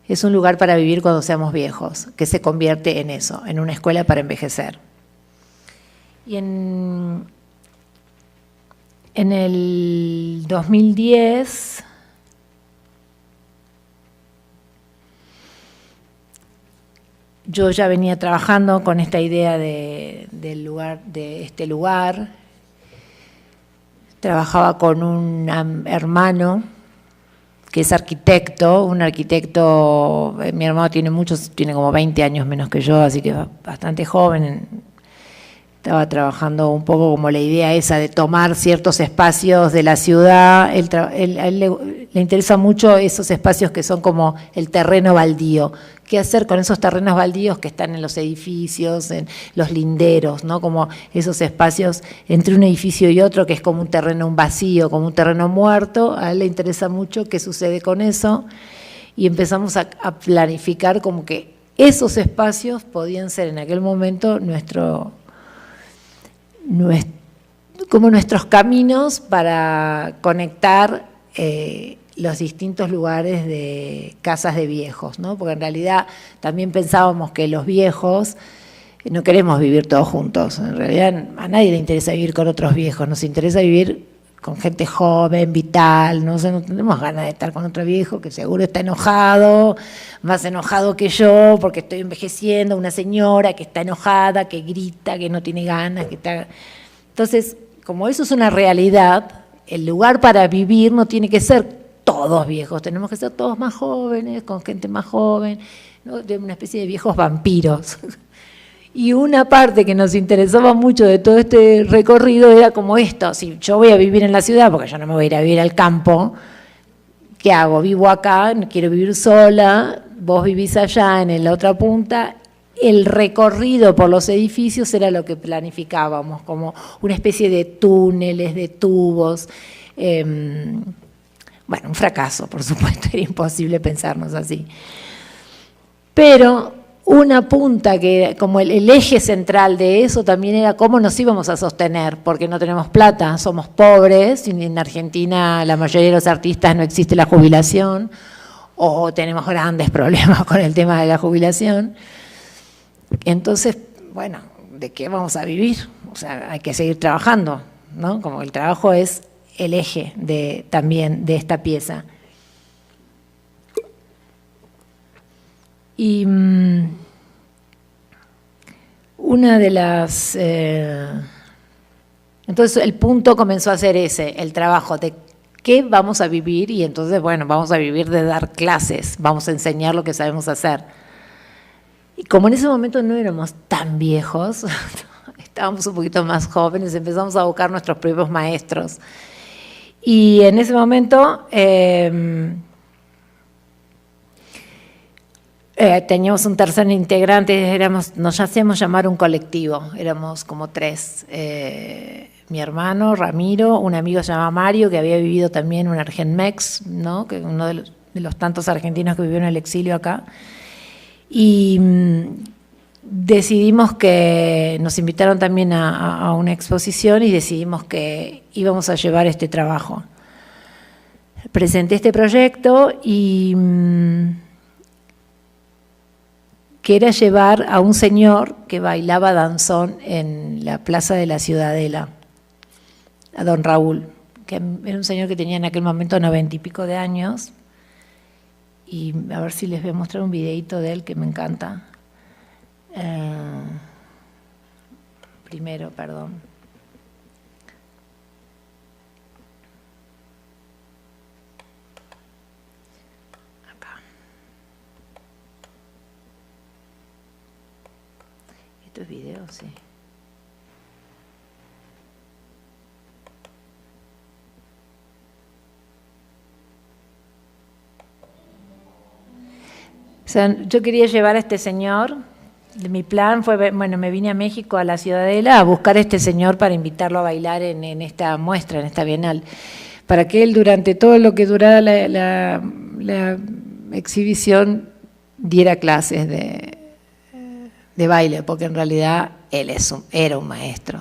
Es un lugar para vivir cuando seamos viejos, que se convierte en eso, en una escuela para envejecer. Y en el 2010, yo ya venía trabajando con esta idea de este lugar. Trabajaba con un hermano que es arquitecto, mi hermano tiene como 20 años menos que yo, así que bastante joven. Estaba trabajando un poco como la idea esa de tomar ciertos espacios de la ciudad. A él le interesa mucho esos espacios que son como el terreno baldío. ¿Qué hacer con esos terrenos baldíos que están en los edificios, en los linderos, ¿no? Como esos espacios entre un edificio y otro, que es como un terreno vacío, como un terreno muerto. A él le interesa mucho qué sucede con eso. Y empezamos a planificar como que esos espacios podían ser en aquel momento como nuestros caminos para conectar los distintos lugares de casas de viejos, ¿no? Porque en realidad también pensábamos que los viejos no queremos vivir todos juntos. En realidad a nadie le interesa vivir con otros viejos, nos interesa vivir con gente joven, vital, no tenemos ganas de estar con otro viejo que seguro está enojado, más enojado que yo porque estoy envejeciendo, una señora que está enojada, que grita, que no tiene ganas, que está... Entonces, como eso es una realidad, el lugar para vivir no tiene que ser todos viejos, tenemos que ser todos más jóvenes, con gente más joven, ¿no? De una especie de viejos vampiros. Y una parte que nos interesaba mucho de todo este recorrido era como esto: si yo voy a vivir en la ciudad, porque yo no me voy a ir a vivir al campo, ¿qué hago? Vivo acá, quiero vivir sola, vos vivís allá en la otra punta, el recorrido por los edificios era lo que planificábamos, como una especie de túneles, de tubos. Bueno, un fracaso, por supuesto, era imposible pensarnos así. Pero una punta que, como el eje central de eso también era cómo nos íbamos a sostener, porque no tenemos plata, somos pobres, y en Argentina la mayoría de los artistas no existe la jubilación, o tenemos grandes problemas con el tema de la jubilación. Entonces, bueno, ¿de qué vamos a vivir? O sea, hay que seguir trabajando, ¿no? Como el trabajo es el eje también de esta pieza. Y una de las... entonces el punto comenzó a ser ese, el trabajo de qué vamos a vivir, y entonces, bueno, vamos a vivir de dar clases, vamos a enseñar lo que sabemos hacer. Y como en ese momento no éramos tan viejos, estábamos un poquito más jóvenes, empezamos a buscar nuestros propios maestros. Y en ese momento teníamos un tercer integrante, nos hacíamos llamar un colectivo, éramos como 3. Mi hermano, Ramiro, un amigo se llama Mario, que había vivido también un Argenmex, ¿no? Que uno de los tantos argentinos que vivió en el exilio acá. Y decidimos que nos invitaron también a una exposición y decidimos que íbamos a llevar este trabajo. Presenté este proyecto y que era llevar a un señor que bailaba danzón en la Plaza de la Ciudadela, a don Raúl, que era un señor que tenía en aquel momento 90 y pico de años. Y a ver si les voy a mostrar un videíto de él que me encanta. Primero, perdón. Acá. ¿Esto es video? Sí. O sea, yo quería llevar a este señor, mi plan fue, bueno, me vine a México, a la Ciudadela, a buscar a este señor para invitarlo a bailar en esta muestra, en esta bienal, para que él durante todo lo que durara la exhibición diera clases de baile, porque en realidad él era un maestro.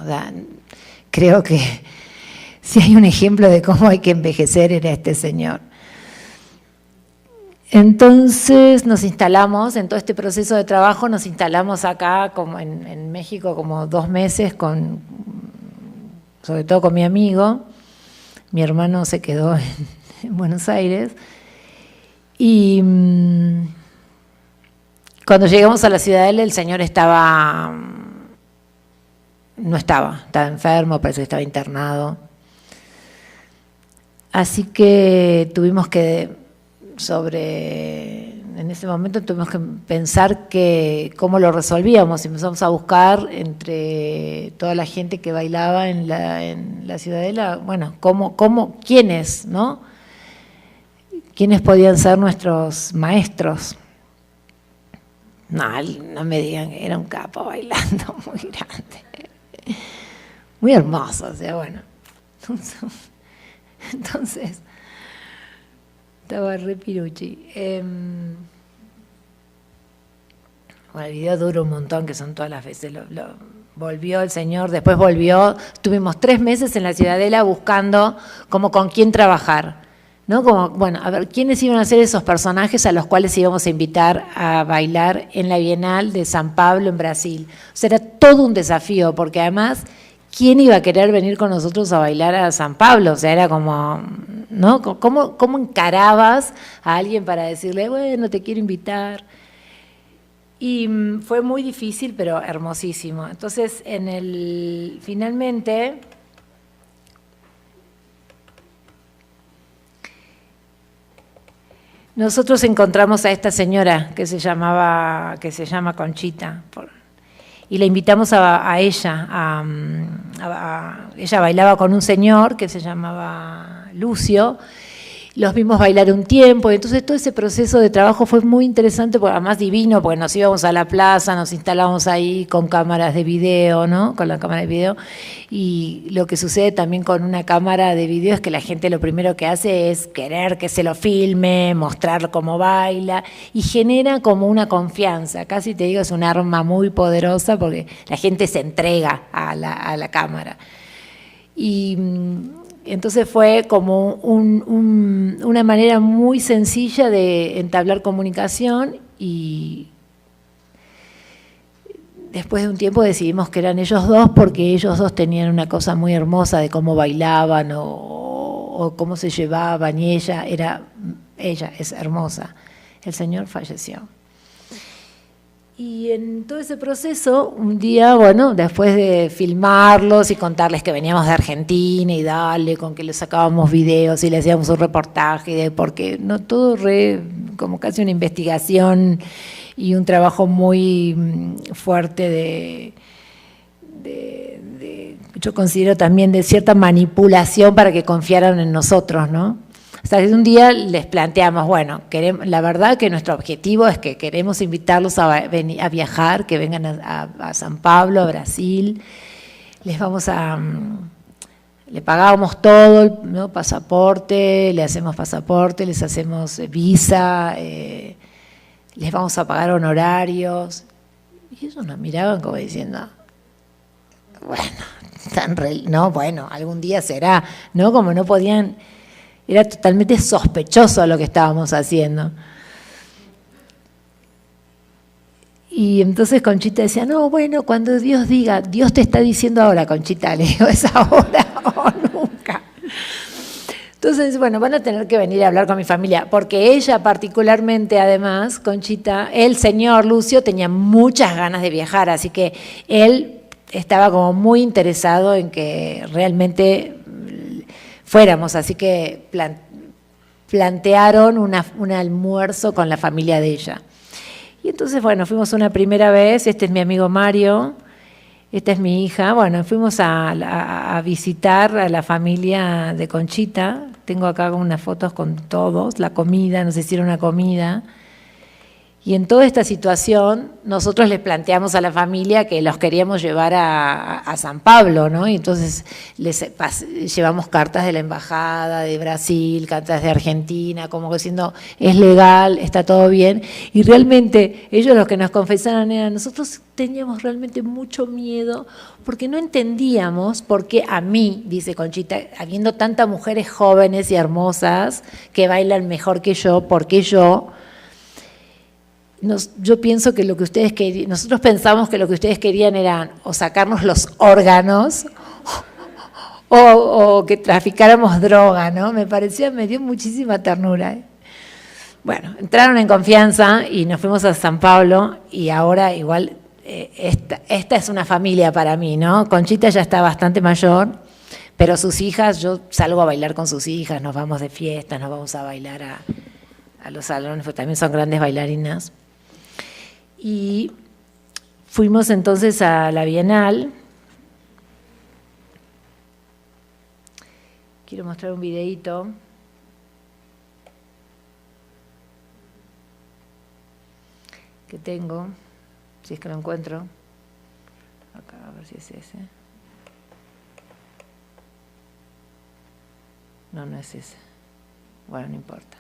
Creo que si hay un ejemplo de cómo hay que envejecer era este señor. Entonces nos instalamos, en todo este proceso de trabajo, nos instalamos acá como en México como 2 meses, sobre todo con mi amigo. Mi hermano se quedó en Buenos Aires. Y cuando llegamos a la Ciudadela, el señor no estaba enfermo, parece que estaba internado. Así que tuvimos que... en ese momento tuvimos que pensar cómo lo resolvíamos, y empezamos a buscar entre toda la gente que bailaba en la Ciudadela, bueno, quiénes, ¿no? ¿Quiénes podían ser nuestros maestros? No me digan que era un capo bailando muy grande, muy hermoso, o sea, bueno. Entonces estaba re piruchi. Bueno, el video dura un montón, que son todas las veces. Volvió el señor, después volvió. Tuvimos 3 meses en la Ciudadela buscando como con quién trabajar, ¿no? Como, bueno, a ver, quiénes iban a ser esos personajes a los cuales íbamos a invitar a bailar en la Bienal de San Pablo en Brasil. O sea, era todo un desafío, porque además, ¿quién iba a querer venir con nosotros a bailar a San Pablo? O sea, era como... ¿no? ¿Cómo encarabas a alguien para decirle, bueno, te quiero invitar? Y fue muy difícil, pero hermosísimo. Entonces, finalmente, nosotros encontramos a esta señora que se llama Conchita, y la invitamos a ella. Ella bailaba con un señor que se llamaba Lucio, los vimos bailar un tiempo, y entonces todo ese proceso de trabajo fue muy interesante, porque además divino, porque nos íbamos a la plaza, nos instalamos ahí con cámaras de video, ¿no? Con la cámara de video, y lo que sucede también con una cámara de video es que la gente lo primero que hace es querer que se lo filme, mostrar cómo baila, y genera como una confianza, casi te digo es un arma muy poderosa, porque la gente se entrega a la cámara. Y entonces fue como una manera muy sencilla de entablar comunicación, y después de un tiempo decidimos que eran ellos dos, porque ellos dos tenían una cosa muy hermosa de cómo bailaban o cómo se llevaban, y ella es hermosa. El señor falleció. Y en todo ese proceso, un día, bueno, después de filmarlos y contarles que veníamos de Argentina y darle con que les sacábamos videos y le hacíamos un reportaje, porque no todo como casi una investigación y un trabajo muy fuerte yo considero también de cierta manipulación para que confiaran en nosotros, ¿no? Hasta que un día les planteamos, bueno, la verdad que nuestro objetivo es que queremos invitarlos a viajar, que vengan a San Pablo, a Brasil. Le pagábamos todo, ¿no? Pasaporte, le hacemos pasaporte, les hacemos visa, les vamos a pagar honorarios. Y ellos nos miraban como diciendo, bueno, algún día será, ¿no? Como no podían. Era totalmente sospechoso lo que estábamos haciendo. Y entonces Conchita decía, no, bueno, cuando Dios diga, Dios te está diciendo ahora, Conchita, le digo, ¿es ahora o nunca? Entonces, bueno, van a tener que venir a hablar con mi familia, porque ella particularmente, además, Conchita, el señor Lucio tenía muchas ganas de viajar, así que él estaba como muy interesado en que realmente fuéramos, así que plantearon un almuerzo con la familia de ella. Y entonces, bueno, fuimos una primera vez, este es mi amigo Mario, esta es mi hija, bueno, fuimos a visitar a la familia de Conchita, tengo acá unas fotos con todos, la comida, nos hicieron una comida. Y en toda esta situación, nosotros les planteamos a la familia que los queríamos llevar a San Pablo, ¿no? Y entonces llevamos cartas de la Embajada de Brasil, cartas de Argentina, como diciendo, es legal, está todo bien. Y realmente ellos lo que nos confesaron era, nosotros teníamos realmente mucho miedo, porque no entendíamos por qué a mí, dice Conchita, habiendo tantas mujeres jóvenes y hermosas que bailan mejor que yo, ¿por qué yo? Yo pienso que lo que ustedes querían, nosotros pensamos que lo que ustedes querían eran o sacarnos los órganos o que traficáramos droga, ¿no? Me dio muchísima ternura. Bueno, entraron en confianza y nos fuimos a San Pablo, y ahora igual esta es una familia para mí, ¿no? Conchita ya está bastante mayor, pero sus hijas, yo salgo a bailar con sus hijas, nos vamos de fiesta, nos vamos a bailar a los salones, porque también son grandes bailarinas. Y fuimos entonces a la Bienal. Quiero mostrar un videíto. Que tengo, si es que lo encuentro. Acá, a ver si es ese. No, no es ese. Bueno, no importa.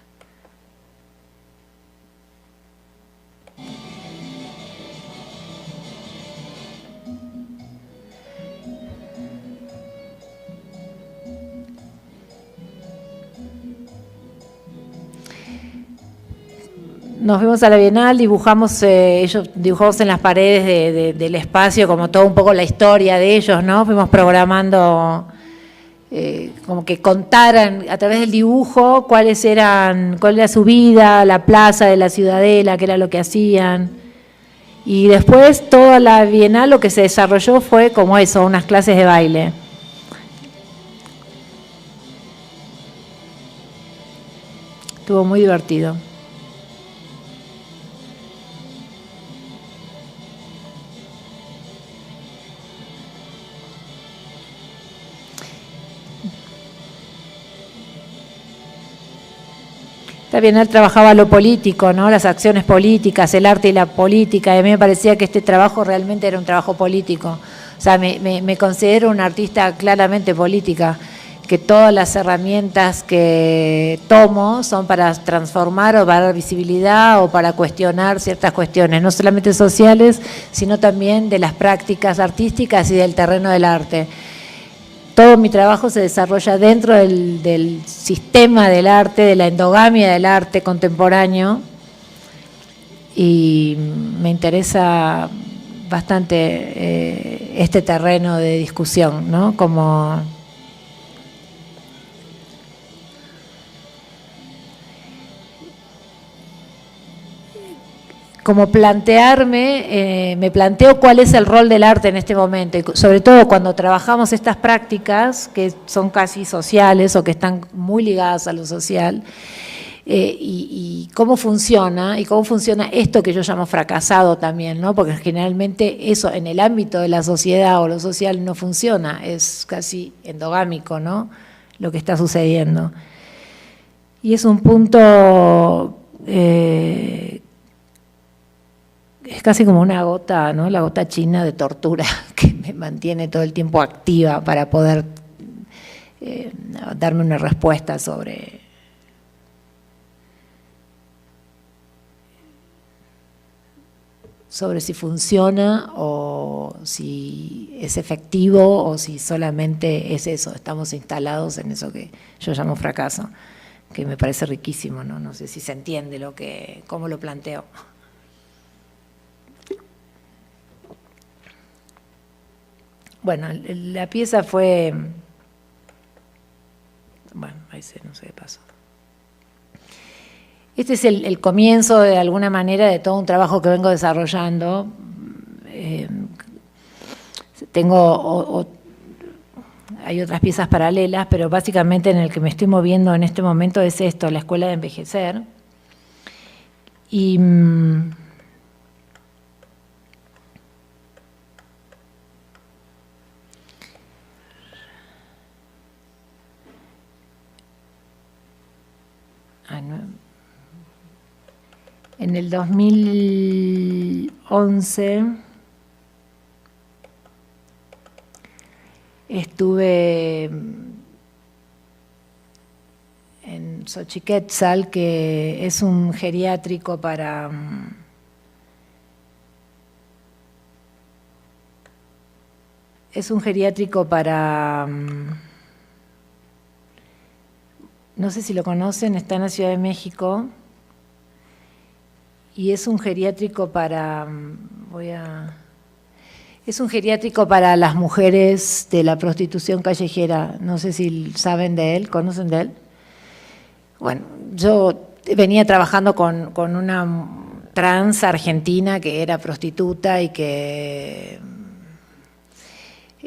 Nos fuimos a la Bienal, dibujamos en las paredes del espacio como todo un poco la historia de ellos, ¿no? Fuimos programando como que contaran a través del dibujo cuál era su vida, la plaza de la Ciudadela, qué era lo que hacían. Y después toda la Bienal lo que se desarrolló fue como eso, unas clases de baile. Estuvo muy divertido. La Bienal trabajaba lo político, ¿no? Las acciones políticas, el arte y la política, y a mí me parecía que este trabajo realmente era un trabajo político. O sea, me considero una artista claramente política, que todas las herramientas que tomo son para transformar o para dar visibilidad o para cuestionar ciertas cuestiones, no solamente sociales, sino también de las prácticas artísticas y del terreno del arte. Todo mi trabajo se desarrolla dentro del sistema del arte, de la endogamia del arte contemporáneo, y me interesa bastante este terreno de discusión, ¿no? Como plantearme, me planteo cuál es el rol del arte en este momento, y sobre todo cuando trabajamos estas prácticas que son casi sociales o que están muy ligadas a lo social, y cómo funciona esto que yo llamo fracasado también, ¿no? Porque generalmente eso en el ámbito de la sociedad o lo social no funciona, es casi endogámico, ¿no? Lo que está sucediendo. Y es un punto... es casi como una gota, ¿no? La gota china de tortura que me mantiene todo el tiempo activa para poder darme una respuesta sobre si funciona o si es efectivo o si solamente es eso, estamos instalados en eso que yo llamo fracaso, que me parece riquísimo, ¿no? No sé si se entiende cómo lo planteo. Bueno, la pieza fue, bueno, ahí no sé qué pasó. Este es el comienzo, de alguna manera, de todo un trabajo que vengo desarrollando. Hay otras piezas paralelas, pero básicamente en el que me estoy moviendo en este momento es esto, la Escuela de Envejecer. Y... en el 2011 estuve en Xochiquétzal, que es un geriátrico para no sé si lo conocen, está en la Ciudad de México, y es un geriátrico para, es un geriátrico para las mujeres de la prostitución callejera. No sé si saben de él, ¿conocen de él? Bueno, yo venía trabajando con una trans argentina que era prostituta y que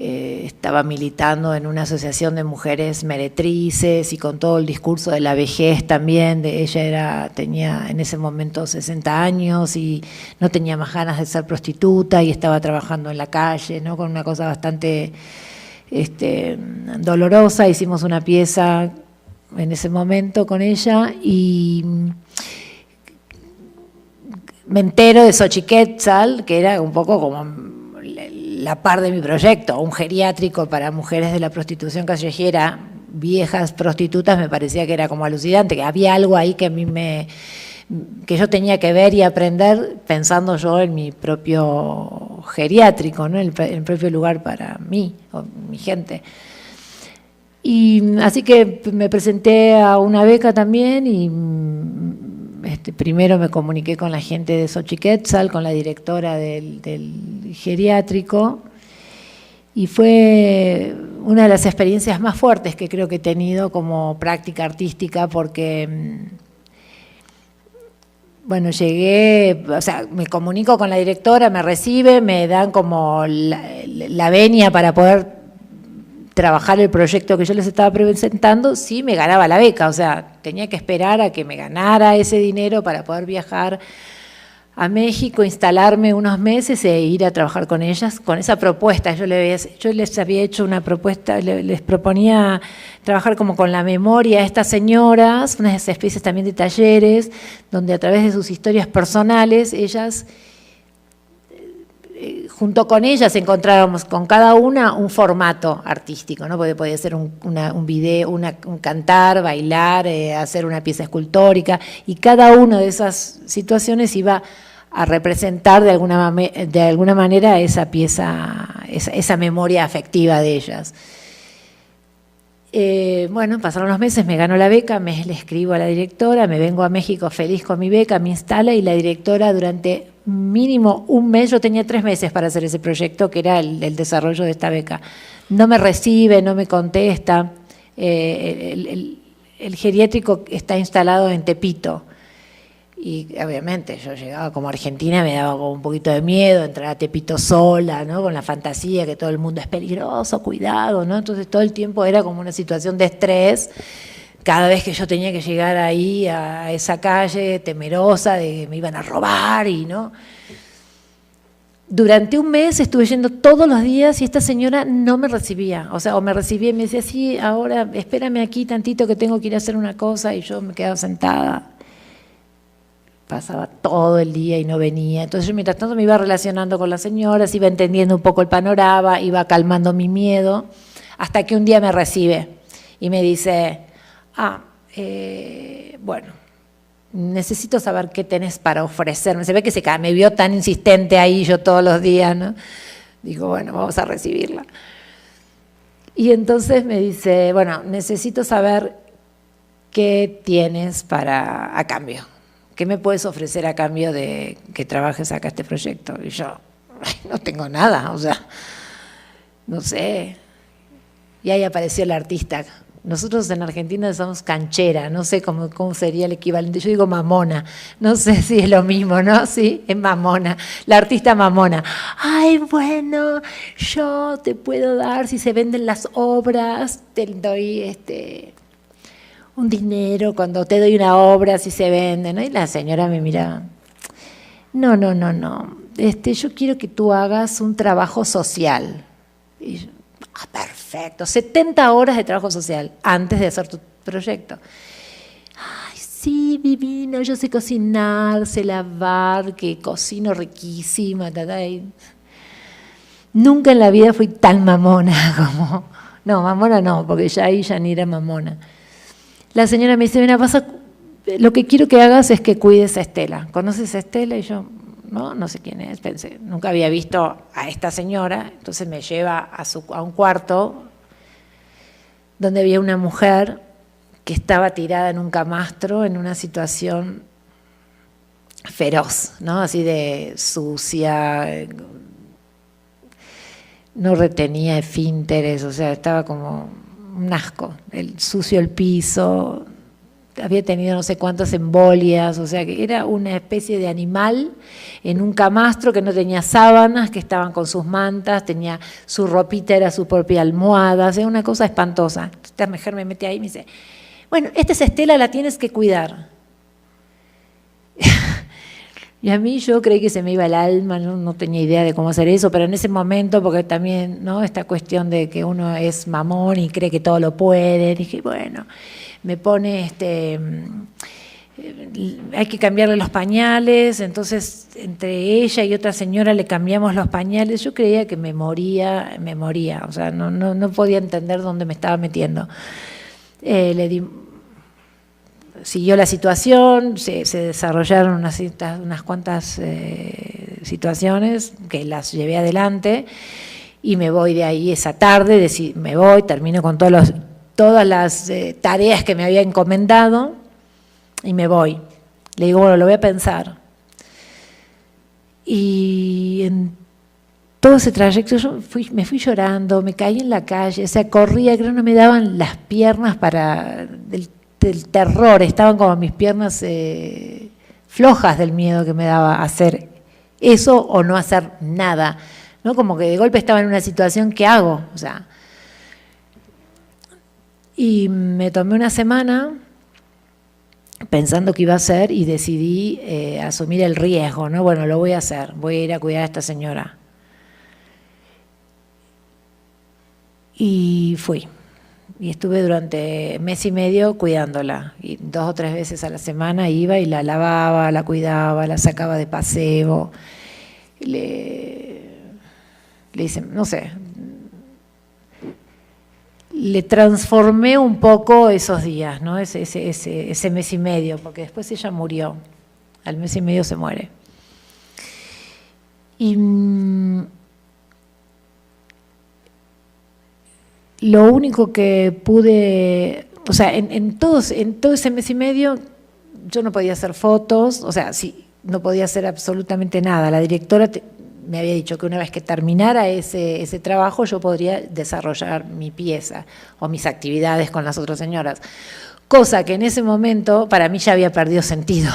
estaba militando en una asociación de mujeres meretrices y con todo el discurso de la vejez también. Ella tenía en ese momento 60 años y no tenía más ganas de ser prostituta y estaba trabajando en la calle, ¿no? Con una cosa bastante dolorosa. Hicimos una pieza en ese momento con ella y me entero de Xochiquétzal, que era un poco como la par de mi proyecto, un geriátrico para mujeres de la prostitución callejera, viejas prostitutas. Me parecía que era como alucinante, que había algo ahí que a mí que yo tenía que ver y aprender, pensando yo en mi propio geriátrico, ¿no? El propio lugar para mí o mi gente. Y así que me presenté a una beca también y primero me comuniqué con la gente de Xochiquétzal, con la directora del geriátrico, y fue una de las experiencias más fuertes que creo que he tenido como práctica artística, porque, bueno, llegué, o sea, me comunico con la directora, me recibe, me dan como la venia para poder trabajar el proyecto que yo les estaba presentando. Sí, me ganaba la beca, o sea, tenía que esperar a que me ganara ese dinero para poder viajar a México, instalarme unos meses e ir a trabajar con ellas, con esa propuesta. Yo les había hecho una propuesta, les proponía trabajar como con la memoria a estas señoras, unas especies también de talleres, donde a través de sus historias personales, ellas, junto con ellas encontrábamos con cada una un formato artístico, ¿no? Porque podía ser un video, un cantar, bailar, hacer una pieza escultórica, y cada una de esas situaciones iba a representar de alguna manera esa pieza, esa memoria afectiva de ellas. Bueno, pasaron los meses, me ganó la beca, le escribo a la directora, me vengo a México feliz con mi beca, me instala, y la directora durante mínimo un mes, yo tenía 3 meses para hacer ese proyecto, que era el desarrollo de esta beca. No me recibe, no me contesta. El geriátrico está instalado en Tepito. Y obviamente yo llegaba como argentina, me daba como un poquito de miedo entrar a Tepito sola, ¿no? Con la fantasía que todo el mundo es peligroso, cuidado, ¿no? Entonces todo el tiempo era como una situación de estrés. Cada vez que yo tenía que llegar ahí a esa calle, temerosa de que me iban a robar, y ¿no? Durante un mes estuve yendo todos los días y esta señora no me recibía. O sea, o me recibía y me decía, sí, ahora espérame aquí tantito que tengo que ir a hacer una cosa, y yo me quedaba sentada. Pasaba todo el día y no venía. Entonces yo mientras tanto me iba relacionando con las señoras, iba entendiendo un poco el panorama, iba calmando mi miedo, hasta que un día me recibe y me dice, bueno, necesito saber qué tenés para ofrecerme. Se ve que me vio tan insistente ahí yo todos los días, ¿no? Digo, bueno, vamos a recibirla. Y entonces me dice, bueno, necesito saber qué tienes a cambio. ¿Qué me puedes ofrecer a cambio de que trabajes acá este proyecto? Y yo, no tengo nada, o sea, no sé. Y ahí apareció el artista. Nosotros en Argentina somos canchera, no sé cómo sería el equivalente. Yo digo mamona, no sé si es lo mismo, ¿no? Sí, es mamona, la artista mamona. Ay, bueno, yo te puedo dar, si se venden las obras, te doy un dinero cuando te doy una obra, si se vende, ¿no? Y la señora me mira, no, yo quiero que tú hagas un trabajo social. Y yo, perfecto, 70 horas de trabajo social antes de hacer tu proyecto. Ay, sí, divino, yo sé cocinar, sé lavar, que cocino riquísima, y nunca en la vida fui tan mamona como, no, mamona no, porque ya ahí ya ni era mamona. La señora me dice, mira, lo que quiero que hagas es que cuides a Estela. ¿Conoces a Estela? Y yo, no sé quién es, pensé, nunca había visto a esta señora. Entonces me lleva a un cuarto donde había una mujer que estaba tirada en un camastro en una situación feroz, ¿no? Así de sucia, no retenía esfínteres, o sea, estaba como un asco, sucio el piso, había tenido no sé cuántas embolias, o sea que era una especie de animal en un camastro que no tenía sábanas, que estaban con sus mantas, tenía su ropita, era su propia almohada, o sea, una cosa espantosa. Esta mujer me mete ahí y me dice, bueno, esta es Estela, la tienes que cuidar. Y a mí yo creí que se me iba el alma, no tenía idea de cómo hacer eso, pero en ese momento, porque también, ¿no?, esta cuestión de que uno es mamón y cree que todo lo puede, dije, bueno, me pone hay que cambiarle los pañales, entonces entre ella y otra señora le cambiamos los pañales. Yo creía que me moría, o sea, no podía entender dónde me estaba metiendo. Le di... Siguió la situación, se desarrollaron unas cuantas situaciones que las llevé adelante y me voy de ahí esa tarde, me voy, termino con todas las tareas que me había encomendado y me voy. Le digo, bueno, lo voy a pensar. Y en todo ese trayecto yo me fui llorando, me caí en la calle, o sea, corría, creo que no me daban las piernas del terror, estaban como mis piernas flojas del miedo que me daba hacer eso o no hacer nada, ¿no? Como que de golpe estaba en una situación, ¿qué hago? O sea, y me tomé una semana pensando que iba a hacer, y decidí asumir el riesgo, ¿no? Bueno, lo voy a hacer, voy a ir a cuidar a esta señora. Y fui. Y estuve durante mes y medio cuidándola. Y 2 o 3 veces a la semana iba y la lavaba, la cuidaba, la sacaba de paseo. Le hice, no sé, le transformé un poco esos días, ¿no? Ese mes y medio, porque después ella murió. Al mes y medio se muere. Y lo único que pude, o sea, en todo ese mes y medio yo no podía hacer fotos, o sea, sí, no podía hacer absolutamente nada. La directora me había dicho que una vez que terminara ese trabajo yo podría desarrollar mi pieza o mis actividades con las otras señoras, cosa que en ese momento para mí ya había perdido sentido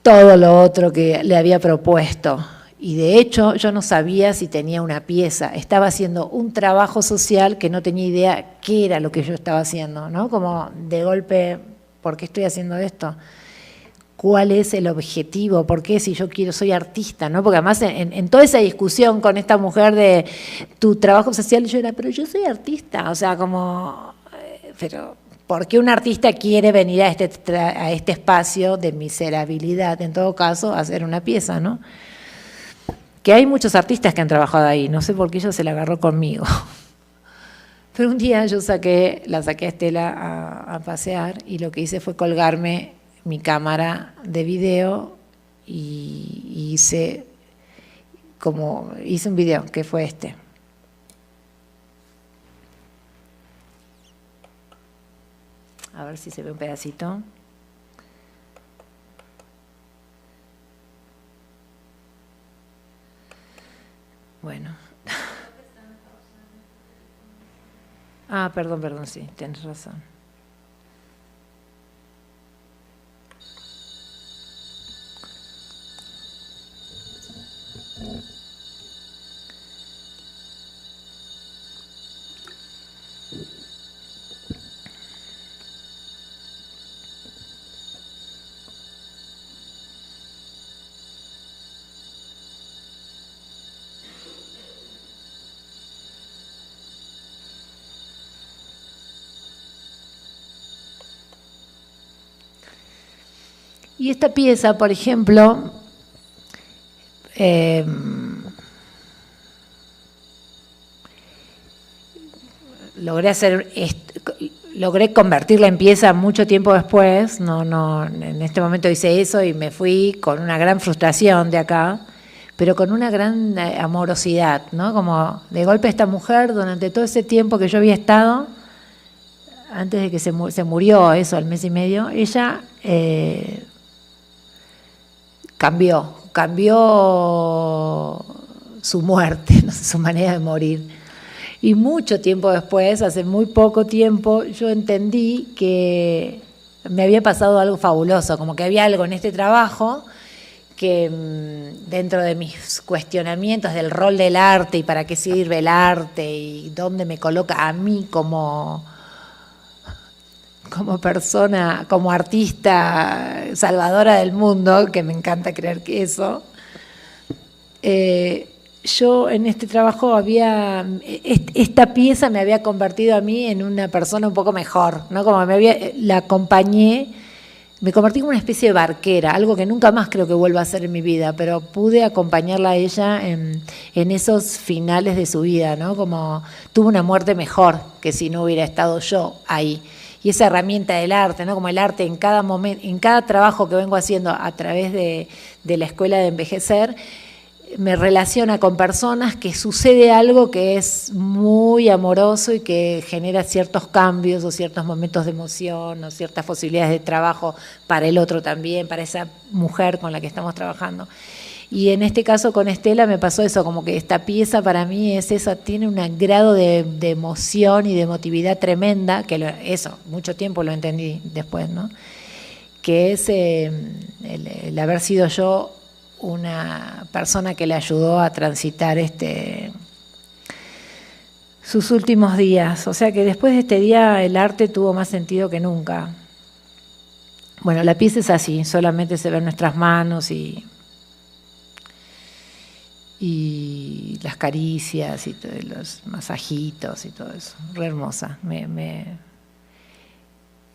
todo lo otro que le había propuesto. Y de hecho yo no sabía si tenía una pieza, estaba haciendo un trabajo social que no tenía idea qué era lo que yo estaba haciendo, ¿no? Como de golpe, ¿por qué estoy haciendo esto? ¿Cuál es el objetivo? ¿Por qué si yo soy artista? ¿No? Porque además en toda esa discusión con esta mujer de tu trabajo social, yo era, pero yo soy artista, o sea, como, pero ¿por qué un artista quiere venir a este espacio de miserabilidad, en todo caso, a hacer una pieza, ¿no? Que hay muchos artistas que han trabajado ahí, no sé por qué ella se la agarró conmigo. Pero un día yo la saqué a Estela a pasear y lo que hice fue colgarme mi cámara de video y hice un video que fue este. A ver si se ve un pedacito. Bueno. Perdón, sí, tienes razón. Y esta pieza, por ejemplo, logré convertirla en pieza mucho tiempo después. No, en este momento hice eso y me fui con una gran frustración de acá, pero con una gran amorosidad, ¿no? Como de golpe esta mujer, durante todo ese tiempo que yo había estado, antes de que se murió, eso, al mes y medio, ella cambió su muerte, no sé, su manera de morir. Y mucho tiempo después, hace muy poco tiempo, yo entendí que me había pasado algo fabuloso, como que había algo en este trabajo que dentro de mis cuestionamientos del rol del arte y para qué sirve el arte y dónde me coloca a mí como persona, como artista salvadora del mundo, que me encanta creer que eso, yo en este trabajo esta pieza me había convertido a mí en una persona un poco mejor, ¿no? Como la acompañé, me convertí en una especie de barquera, algo que nunca más creo que vuelva a hacer en mi vida, pero pude acompañarla a ella en esos finales de su vida, ¿no? Como tuvo una muerte mejor que si no hubiera estado yo ahí. Y esa herramienta del arte, ¿no? Como el arte en cada momento, en cada trabajo que vengo haciendo a través de la Escuela de Envejecer, me relaciona con personas que sucede algo que es muy amoroso y que genera ciertos cambios o ciertos momentos de emoción o ciertas posibilidades de trabajo para el otro también, para esa mujer con la que estamos trabajando. Y en este caso con Estela me pasó eso, como que esta pieza para mí es esa, tiene un grado de emoción y de emotividad tremenda, que eso, mucho tiempo lo entendí después, ¿no? Que es el haber sido yo una persona que le ayudó a transitar sus últimos días. O sea que después de este día el arte tuvo más sentido que nunca. Bueno, la pieza es así, solamente se ven nuestras manos y las caricias y los masajitos y todo eso. Re hermosa.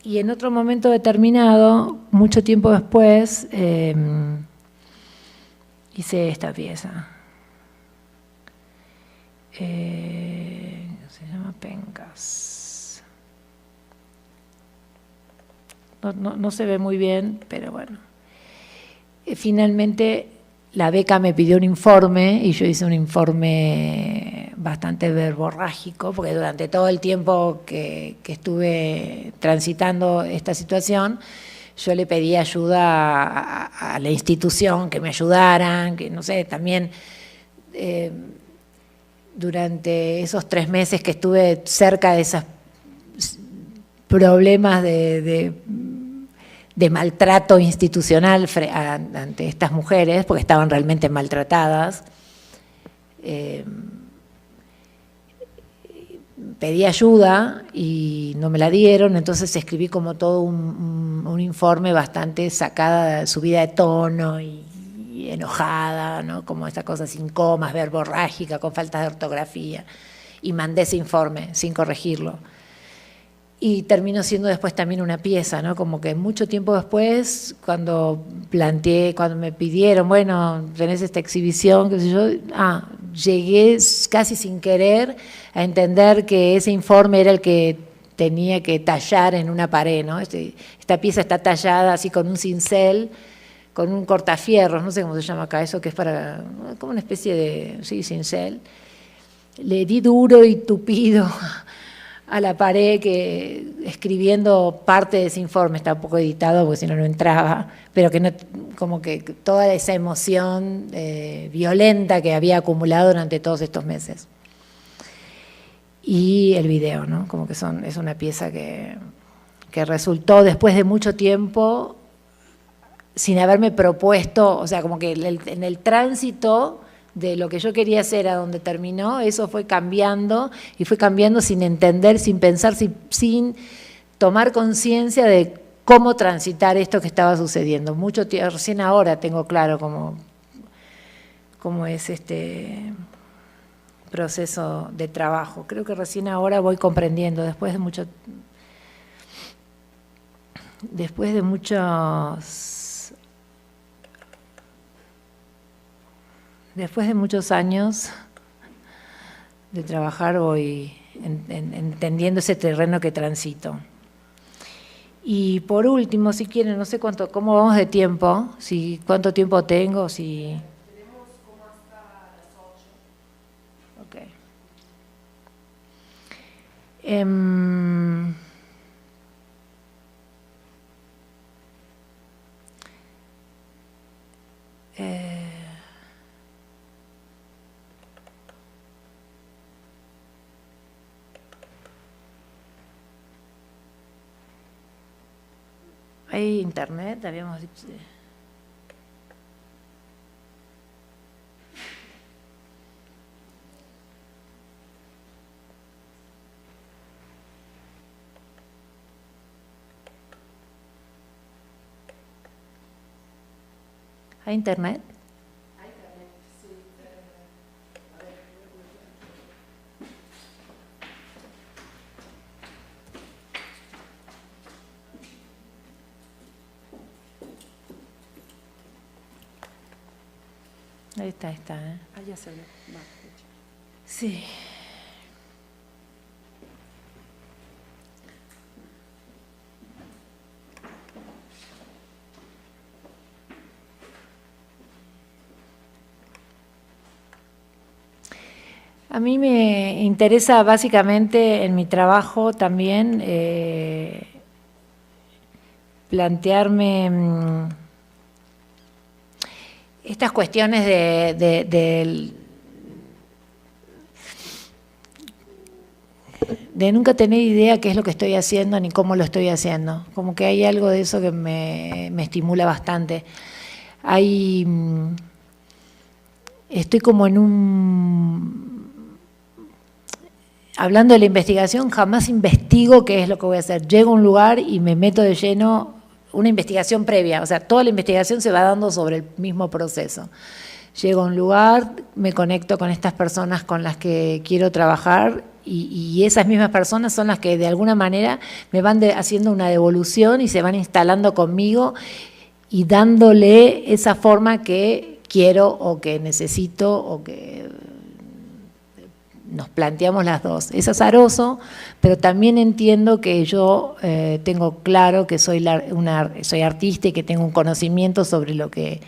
Y en otro momento determinado, mucho tiempo después, hice esta pieza. Se llama Pencas. No se ve muy bien, pero bueno. Finalmente la beca me pidió un informe y yo hice un informe bastante verborrágico, porque durante todo el tiempo que estuve transitando esta situación, yo le pedí ayuda a la institución, que me ayudaran, que no sé, también durante esos 3 meses que estuve cerca de esos problemas de maltrato institucional ante estas mujeres, porque estaban realmente maltratadas. Pedí ayuda y no me la dieron, entonces escribí como todo un informe bastante sacada, subida de tono y enojada, ¿no? Como esta cosa sin comas, verborrágica, con falta de ortografía. Y mandé ese informe sin corregirlo. Y terminó siendo después también una pieza, ¿no? Como que mucho tiempo después, cuando me pidieron, bueno, tenés esta exhibición, qué sé yo, llegué casi sin querer a entender que ese informe era el que tenía que tallar en una pared, ¿no? Esta pieza está tallada así con un cincel, con un cortafierros, no sé cómo se llama acá, eso que es para, como una especie de, sí, cincel. Le di duro y tupido a la pared, que escribiendo parte de ese informe, está un poco editado porque si no, no entraba, pero que no, como que toda esa emoción violenta que había acumulado durante todos estos meses. Y el video, ¿no? Como que es una pieza que resultó después de mucho tiempo, sin haberme propuesto, o sea, como que en el tránsito de lo que yo quería hacer a donde terminó, eso fue cambiando, y fue cambiando sin entender, sin pensar, sin tomar conciencia de cómo transitar esto que estaba sucediendo. Recién ahora tengo claro cómo es este proceso de trabajo. Creo que recién ahora voy comprendiendo, después de muchos años de trabajar, voy entendiendo ese terreno que transito. Y por último, si quieren, no sé cómo vamos de tiempo, cuánto tiempo tengo, si... Tenemos como hasta las 8. Ok. ¿Hay internet? Habíamos dicho. ¿Hay internet? Hay internet, sí. A ver, Ahí está, ¿eh? ya se ve. Va, sí. A mí me interesa básicamente en mi trabajo también plantearme estas cuestiones de nunca tener idea qué es lo que estoy haciendo ni cómo lo estoy haciendo. Como que hay algo de eso que me estimula bastante. Estoy como hablando de la investigación, jamás investigo qué es lo que voy a hacer. Llego a un lugar y me meto de lleno una investigación previa, o sea, toda la investigación se va dando sobre el mismo proceso. Llego a un lugar, me conecto con estas personas con las que quiero trabajar y esas mismas personas son las que de alguna manera me van haciendo una devolución y se van instalando conmigo y dándole esa forma que quiero o que necesito o que nos planteamos las dos. Es azaroso, pero también entiendo que yo tengo claro que soy artista y que tengo un conocimiento sobre lo que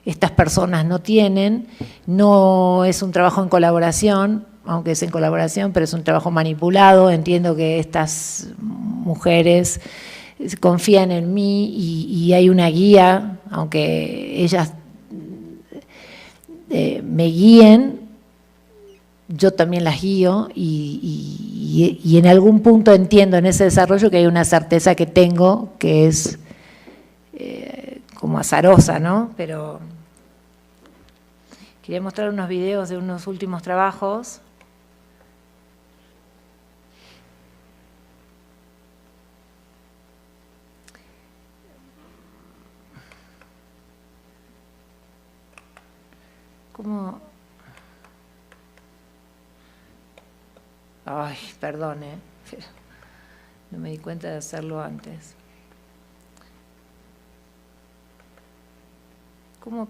estas personas no tienen. No es un trabajo en colaboración, aunque es en colaboración, pero es un trabajo manipulado. Entiendo que estas mujeres confían en mí y hay una guía, aunque ellas me guíen, yo también las guío y en algún punto entiendo en ese desarrollo que hay una certeza que tengo que es como azarosa, ¿no? Pero quería mostrar unos videos de unos últimos trabajos. ¿Cómo? Ay, perdone, pero no me di cuenta de hacerlo antes. ¿Cómo?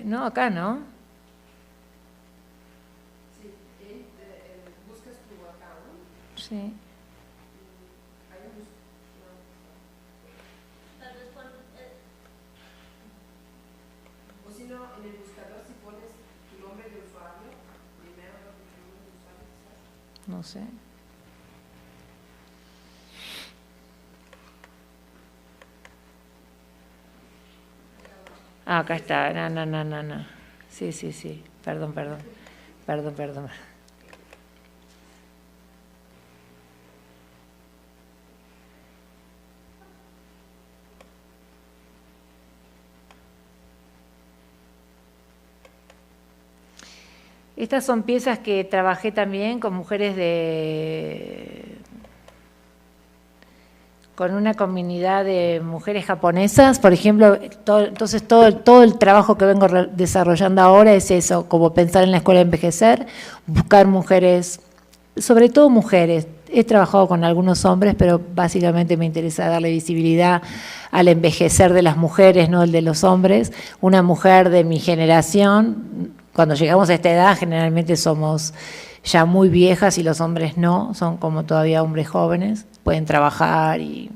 No, acá, ¿no? Sí, buscas tu account. Sí. O si no, en el buscador si pones tu nombre de usuario, primero tu nombre de usuario quizás. No sé. Ah, acá está. No. Sí. Perdón. Estas son piezas que trabajé también con mujeres con una comunidad de mujeres japonesas, por ejemplo. Entonces todo el trabajo que vengo desarrollando ahora es eso, como pensar en la escuela de envejecer, buscar mujeres, sobre todo mujeres. He trabajado con algunos hombres, pero básicamente me interesa darle visibilidad al envejecer de las mujeres, no el de los hombres. Una mujer de mi generación, cuando llegamos a esta edad generalmente somos ya muy viejas y los hombres no, son como todavía hombres jóvenes, pueden trabajar y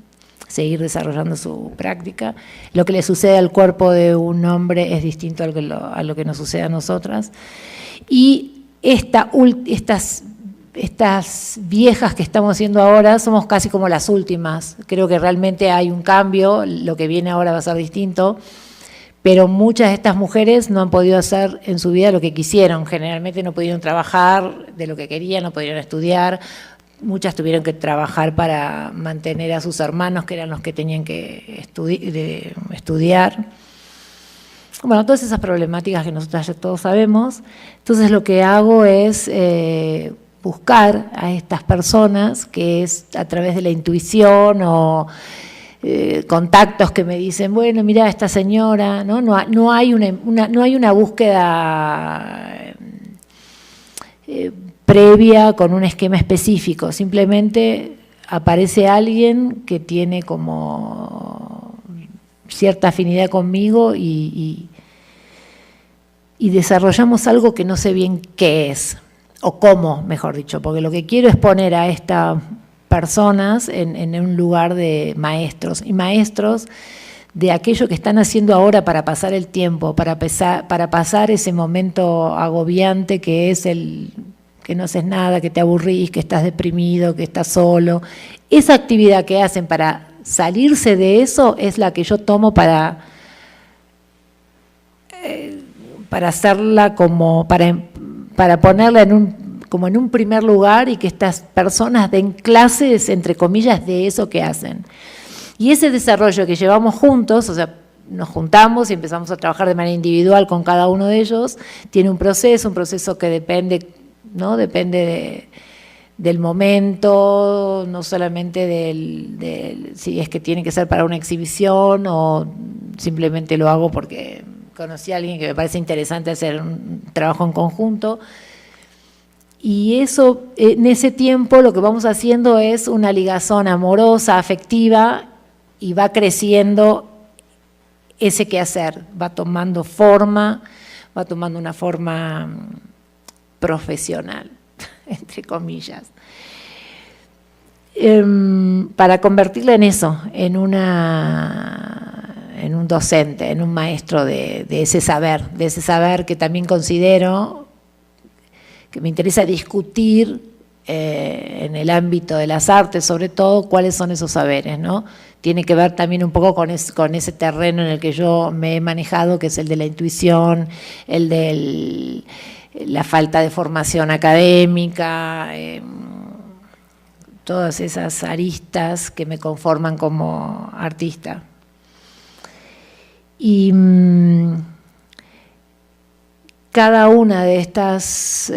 seguir desarrollando su práctica. Lo que le sucede al cuerpo de un hombre es distinto a lo que nos sucede a nosotras. Y estas viejas que estamos haciendo ahora somos casi como las últimas. Creo que realmente hay un cambio, lo que viene ahora va a ser distinto. Pero muchas de estas mujeres no han podido hacer en su vida lo que quisieron. Generalmente no pudieron trabajar de lo que querían, no pudieron estudiar. Muchas tuvieron que trabajar para mantener a sus hermanos, que eran los que tenían que estudiar. Bueno, todas esas problemáticas que nosotros ya todos sabemos. Entonces lo que hago es buscar a estas personas, que es a través de la intuición o contactos que me dicen, bueno, mira, esta señora, no hay una búsqueda previa con un esquema específico, simplemente aparece alguien que tiene como cierta afinidad conmigo y desarrollamos algo que no sé bien qué es, o cómo, mejor dicho, porque lo que quiero es poner a esta personas en un lugar de maestros, y maestros de aquello que están haciendo ahora para pasar el tiempo, para pasar ese momento agobiante que es el que no haces nada, que te aburrís, que estás deprimido, que estás solo. Esa actividad que hacen para salirse de eso es la que yo tomo para hacerla como, para ponerla como en un primer lugar y que estas personas den clases, entre comillas, de eso que hacen. Y ese desarrollo que llevamos juntos, o sea, nos juntamos y empezamos a trabajar de manera individual con cada uno de ellos, tiene un proceso que depende, ¿no? Depende del momento, no solamente si es que tiene que ser para una exhibición o simplemente lo hago porque conocí a alguien que me parece interesante hacer un trabajo en conjunto. Y eso, en ese tiempo lo que vamos haciendo es una ligazón amorosa, afectiva, y va creciendo ese quehacer, va tomando forma, va tomando una forma profesional, entre comillas, para convertirla en eso, en un docente, en un maestro de ese saber que también considero que me interesa discutir en el ámbito de las artes, sobre todo, cuáles son esos saberes, ¿no? Tiene que ver también un poco con ese terreno en el que yo me he manejado, que es el de la intuición, el de la falta de formación académica, todas esas aristas que me conforman como artista. Y cada una de estas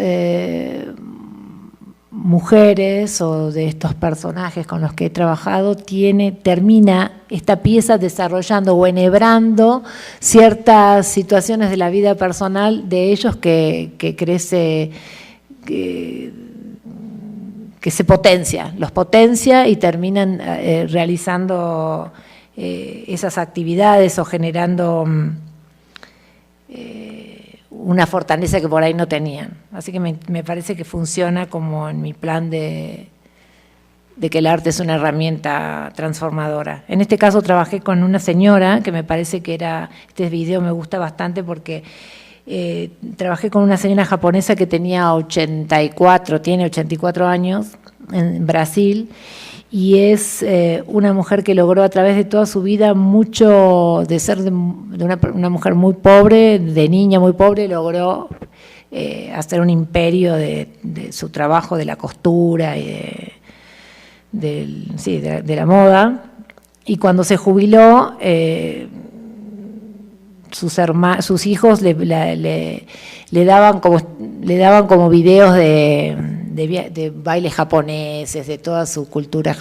mujeres o de estos personajes con los que he trabajado termina esta pieza desarrollando o enhebrando ciertas situaciones de la vida personal de ellos que crece, que se potencia, los potencia y terminan realizando esas actividades o generando una fortaleza que por ahí no tenían. Así que me parece que funciona como en mi plan de que el arte es una herramienta transformadora. En este caso trabajé con una señora que me parece que este video me gusta bastante porque trabajé con una señora japonesa que tiene 84 años en Brasil, y es una mujer que logró a través de toda su vida mucho, de ser de una mujer muy pobre, de niña muy pobre, logró hacer un imperio de su trabajo, de la costura y de la moda. Y cuando se jubiló, sus hijos le daban como videos de bailes japoneses, de toda su cultura,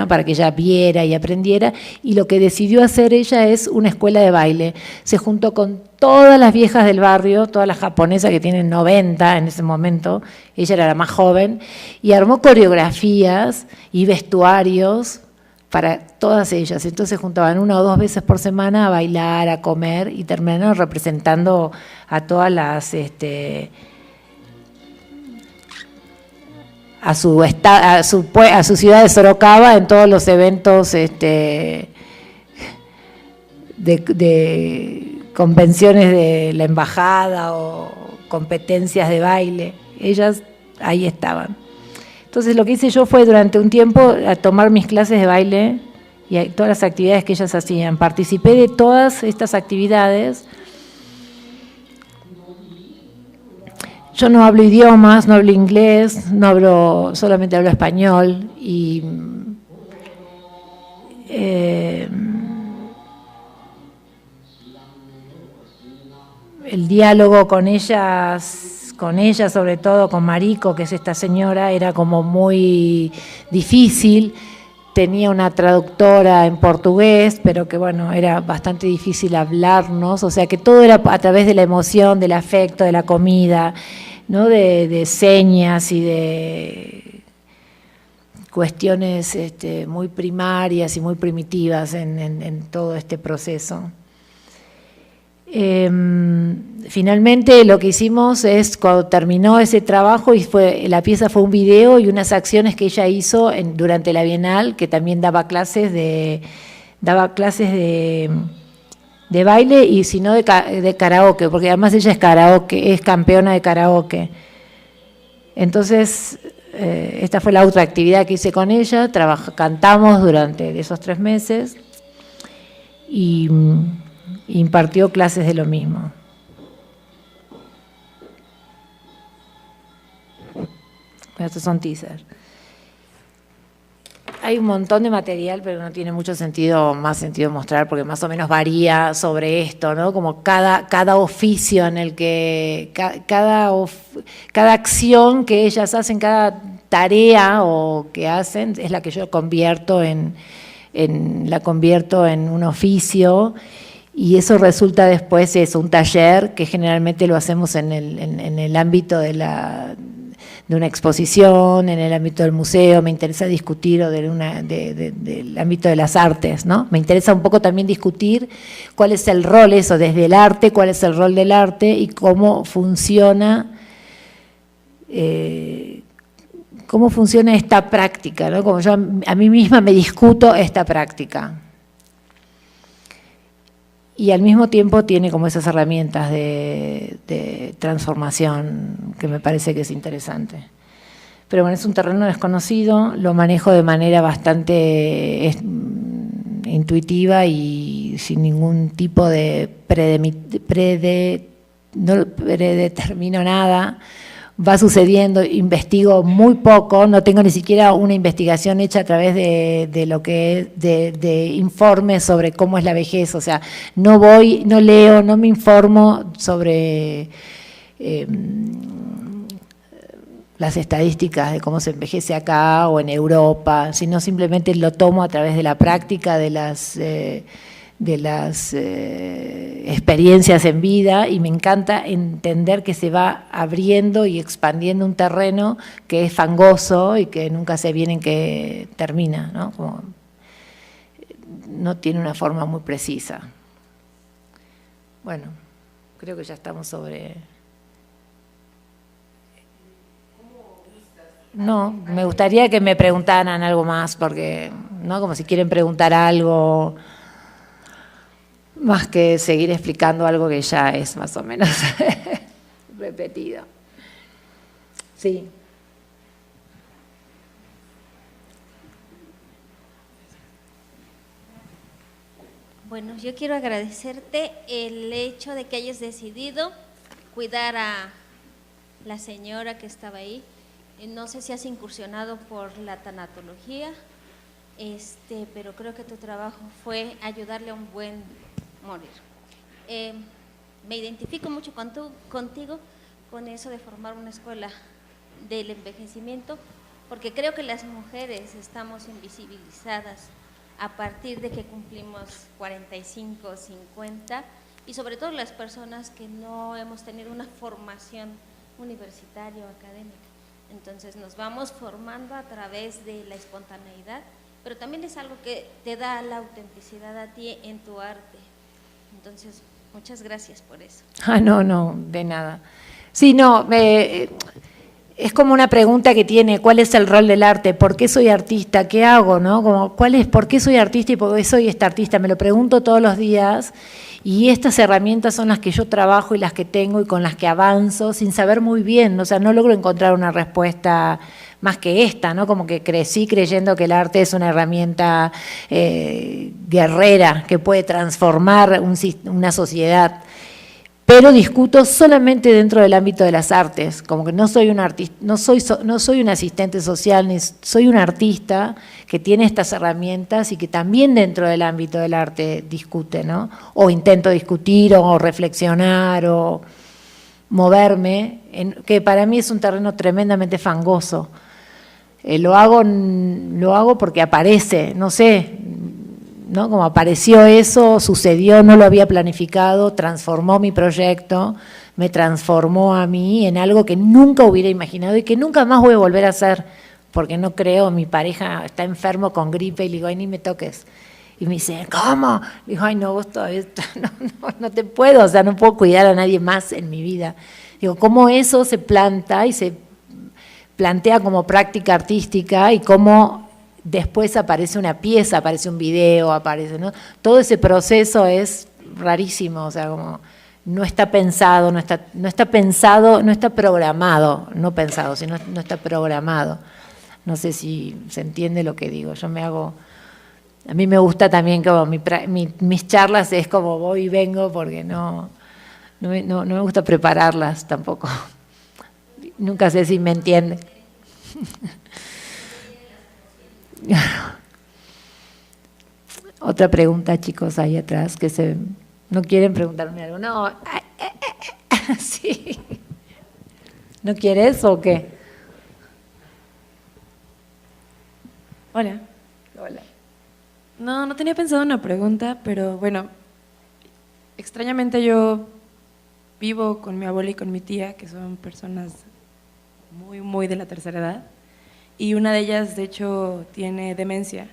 para que ella viera y aprendiera, y lo que decidió hacer ella es una escuela de baile. Se juntó con todas las viejas del barrio, todas las japonesas que tienen 90 en ese momento, ella era la más joven, y armó coreografías y vestuarios para todas ellas. Entonces juntaban 1 o 2 veces por semana a bailar, a comer, y terminaron representando a todas las a su ciudad de Sorocaba en todos los eventos de convenciones de la embajada o competencias de baile. Ellas ahí estaban. Entonces lo que hice yo fue durante un tiempo a tomar mis clases de baile y todas las actividades que ellas hacían. Participé de todas estas actividades. Yo no hablo idiomas, no hablo inglés, solamente hablo español, y el diálogo con ellas, sobre todo con Mariko, que es esta señora, era como muy difícil. Tenía una traductora en portugués, pero que bueno, era bastante difícil hablarnos, o sea que todo era a través de la emoción, del afecto, de la comida, ¿no? de señas y de cuestiones muy primarias y muy primitivas en todo este proceso. Finalmente lo que hicimos es, cuando terminó ese trabajo, la pieza fue un video y unas acciones que ella hizo durante la Bienal, que también daba clases de baile y si no de karaoke, porque además ella es campeona de karaoke. Entonces esta fue la otra actividad que hice con ella, cantamos durante esos 3 meses y impartió clases de lo mismo. Estos son teasers. Hay un montón de material, pero no tiene más sentido mostrar, porque más o menos varía sobre esto, ¿no? Como cada oficio en el que, cada acción que ellas hacen, cada tarea o que hacen es la que yo convierto la convierto en un oficio, y eso resulta después un taller que generalmente lo hacemos en el ámbito de una exposición, en el ámbito del museo. Me interesa discutir, o del ámbito de las artes, ¿no? Me interesa un poco también discutir cuál es el rol, eso, desde el arte, cuál es el rol del arte y cómo funciona esta práctica, ¿no? Como yo a mí misma me discuto esta práctica. Y al mismo tiempo tiene como esas herramientas de transformación que me parece que es interesante. Pero bueno, es un terreno desconocido, lo manejo de manera bastante intuitiva y sin ningún tipo de no predetermino nada. Va sucediendo, investigo muy poco, no tengo ni siquiera una investigación hecha a través de lo que es de informes sobre cómo es la vejez, o sea, no leo, no me informo sobre las estadísticas de cómo se envejece acá o en Europa, sino simplemente lo tomo a través de la práctica de las experiencias en vida, y me encanta entender que se va abriendo y expandiendo un terreno que es fangoso y que nunca sé bien en qué termina, ¿no? Como no tiene una forma muy precisa. Bueno, creo que ya estamos sobre... No, me gustaría que me preguntaran algo más, porque, ¿no? Como si quieren preguntar algo... más que seguir explicando algo que ya es más o menos repetido. Sí. Bueno, yo quiero agradecerte el hecho de que hayas decidido cuidar a la señora que estaba ahí. No sé si has incursionado por la tanatología, pero creo que tu trabajo fue ayudarle a un buen morir. Me identifico mucho contigo con eso de formar una escuela del envejecimiento, porque creo que las mujeres estamos invisibilizadas a partir de que cumplimos 45, 50, y sobre todo las personas que no hemos tenido una formación universitaria o académica. Entonces nos vamos formando a través de la espontaneidad, pero también es algo que te da la autenticidad a ti en tu arte. Entonces, muchas gracias por eso. No, de nada. Sí, no, es como una pregunta que tiene, ¿cuál es el rol del arte? ¿Por qué soy artista? ¿Qué hago? ¿No? Como, ¿por qué soy artista y por qué soy esta artista? Me lo pregunto todos los días, y estas herramientas son las que yo trabajo y las que tengo y con las que avanzo sin saber muy bien, o sea, no logro encontrar una respuesta más que esta, ¿no? Como que crecí creyendo que el arte es una herramienta guerrera que puede transformar una sociedad. Pero discuto solamente dentro del ámbito de las artes, como que no soy un artista, no soy un asistente social, ni soy un artista que tiene estas herramientas y que también dentro del ámbito del arte discute, ¿no? O intento discutir o reflexionar o moverme, que para mí es un terreno tremendamente fangoso. Lo hago porque aparece, no sé, ¿no? Como apareció eso, sucedió, no lo había planificado, transformó mi proyecto, me transformó a mí en algo que nunca hubiera imaginado y que nunca más voy a volver a hacer, porque no creo, mi pareja está enfermo con gripe y le digo, ay, ni me toques. Y me dice, ¿cómo? Le digo, ay, no, vos todavía no te puedo, o sea, no puedo cuidar a nadie más en mi vida. Digo, ¿cómo eso se planta y se plantea como práctica artística y cómo después aparece una pieza, aparece un video, aparece, ¿no? Todo ese proceso es rarísimo, o sea, como no está pensado, no está programado, no pensado, sino no está programado. No sé si se entiende lo que digo. A mí me gusta también como mis charlas es como voy y vengo, porque no me gusta prepararlas tampoco. Nunca sé si me entiende. Otra pregunta, chicos, ahí atrás, ¿no quieren preguntarme algo? No, sí. ¿No quieres o qué? Hola. Hola. No tenía pensado una pregunta, pero bueno, extrañamente yo vivo con mi abuela y con mi tía, que son personas muy de la tercera edad, y una de ellas, de hecho, tiene demencia.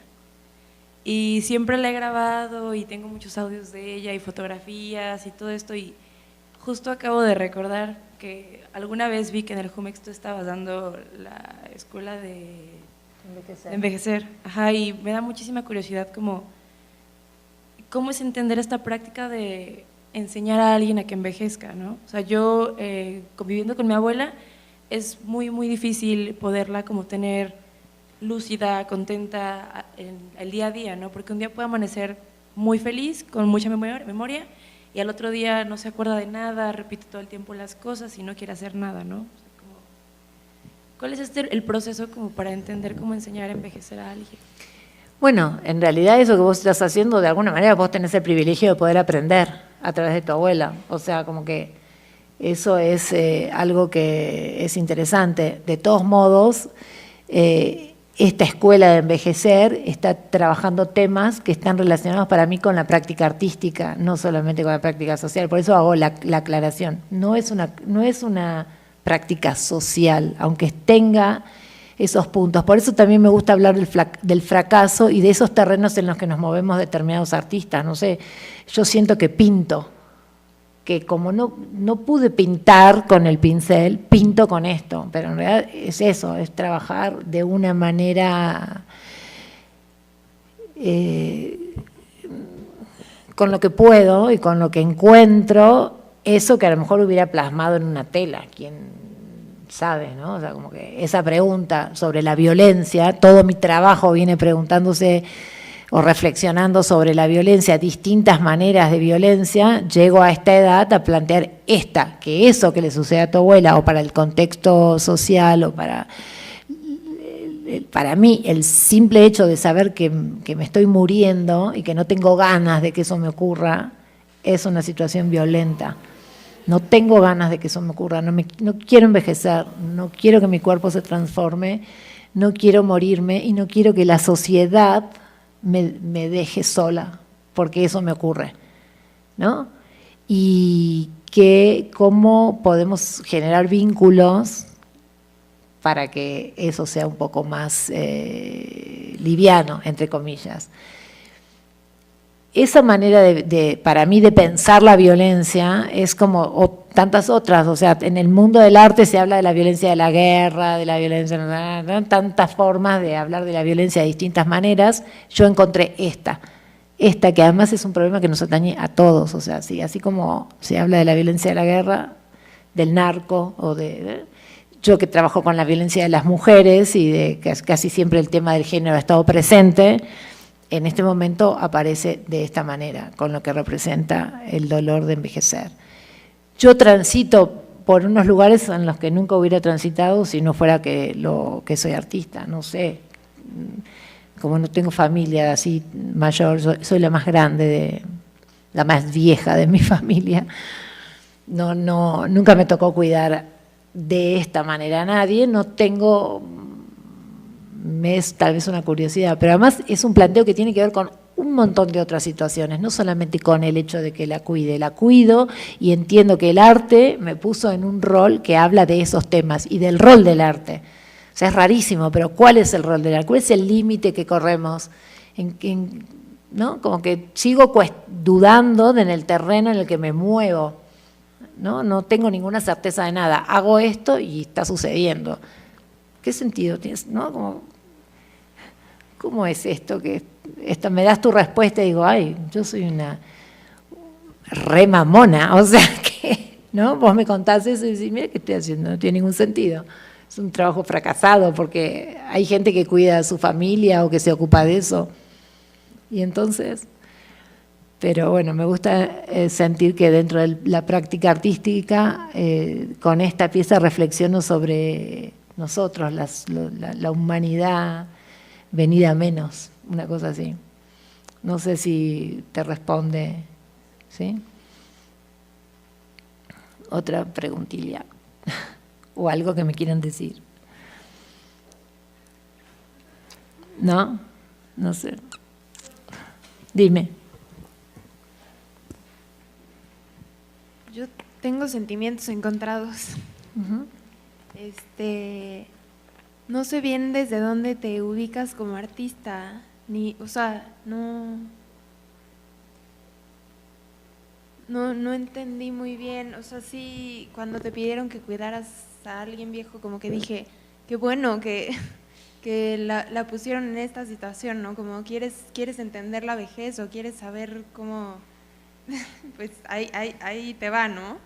Y siempre la he grabado y tengo muchos audios de ella y fotografías y todo esto, y justo acabo de recordar que alguna vez vi que en el Jumex tú estabas dando la escuela de envejecer. Ajá, y me da muchísima curiosidad cómo es entender esta práctica de enseñar a alguien a que envejezca, ¿no? O sea, yo conviviendo con mi abuela es muy difícil poderla como tener lúcida, contenta en el día a día, ¿no? Porque un día puede amanecer muy feliz, con mucha memoria, y al otro día no se acuerda de nada, repite todo el tiempo las cosas y no quiere hacer nada, ¿no? O sea, ¿cuál es el proceso como para entender cómo enseñar a envejecer a alguien? Bueno, en realidad eso que vos estás haciendo, de alguna manera vos tenés el privilegio de poder aprender a través de tu abuela. O sea, como que eso es algo que es interesante. De todos modos, esta escuela de envejecer está trabajando temas que están relacionados para mí con la práctica artística, no solamente con la práctica social. Por eso hago la aclaración. No es una práctica social, aunque tenga esos puntos. Por eso también me gusta hablar del fracaso y de esos terrenos en los que nos movemos determinados artistas. No sé, yo siento que pinto, que como no pude pintar con el pincel, pinto con esto, pero en realidad es eso, es trabajar de una manera con lo que puedo y con lo que encuentro, eso que a lo mejor hubiera plasmado en una tela, quién sabe, ¿no? O sea, como que esa pregunta sobre la violencia, todo mi trabajo viene preguntándose o reflexionando sobre la violencia, distintas maneras de violencia, llego a esta edad a plantear que eso que le sucede a tu abuela, o para el contexto social, o para mí, el simple hecho de saber que me estoy muriendo y que no tengo ganas de que eso me ocurra, es una situación violenta. No tengo ganas de que eso me ocurra, no quiero envejecer, no quiero que mi cuerpo se transforme, no quiero morirme y no quiero que la sociedad me deje sola, porque eso me ocurre, ¿no? Y cómo podemos generar vínculos para que eso sea un poco más liviano, entre comillas. Esa manera para mí de pensar la violencia es como tantas otras, o sea, en el mundo del arte se habla de la violencia de la guerra, de la violencia, ¿no? Tantas formas de hablar de la violencia de distintas maneras. Yo encontré esta que además es un problema que nos atañe a todos, o sea, sí, así como se habla de la violencia de la guerra, del narco, yo que trabajo con la violencia de las mujeres y de casi siempre el tema del género ha estado presente, en este momento aparece de esta manera, con lo que representa el dolor de envejecer. Yo transito por unos lugares en los que nunca hubiera transitado si no fuera que soy artista, no sé. Como no tengo familia así mayor, soy la más grande, la más vieja de mi familia. Nunca me tocó cuidar de esta manera a nadie, no tengo... es tal vez una curiosidad, pero además es un planteo que tiene que ver con un montón de otras situaciones, no solamente con el hecho de que la cuido y entiendo que el arte me puso en un rol que habla de esos temas y del rol del arte. O sea, es rarísimo, pero ¿cuál es el rol del arte? ¿Cuál es el límite que corremos? ¿No? Como que sigo dudando en el terreno en el que me muevo, ¿no? No tengo ninguna certeza de nada, hago esto y está sucediendo. ¿Qué sentido tienes? ¿No? ¿Cómo es esto? Me das tu respuesta y digo, ay, yo soy una re mamona, o sea que, ¿no? Vos me contás eso y decís, mira qué estoy haciendo, no tiene ningún sentido. Es un trabajo fracasado porque hay gente que cuida a su familia o que se ocupa de eso. Y entonces, pero bueno, me gusta sentir que dentro de la práctica artística, con esta pieza reflexiono sobre nosotros, la humanidad venida a menos, una cosa así. No sé si te responde, ¿sí? Otra preguntilla o algo que me quieran decir. ¿no? No sé. Dime. Yo tengo sentimientos encontrados. Ujú. No sé bien desde dónde te ubicas como artista, o sea, no entendí muy bien. O sea, sí, cuando te pidieron que cuidaras a alguien viejo, como que dije, qué bueno que la pusieron en esta situación, ¿no? Como quieres entender la vejez o quieres saber cómo, pues ahí te va, ¿no?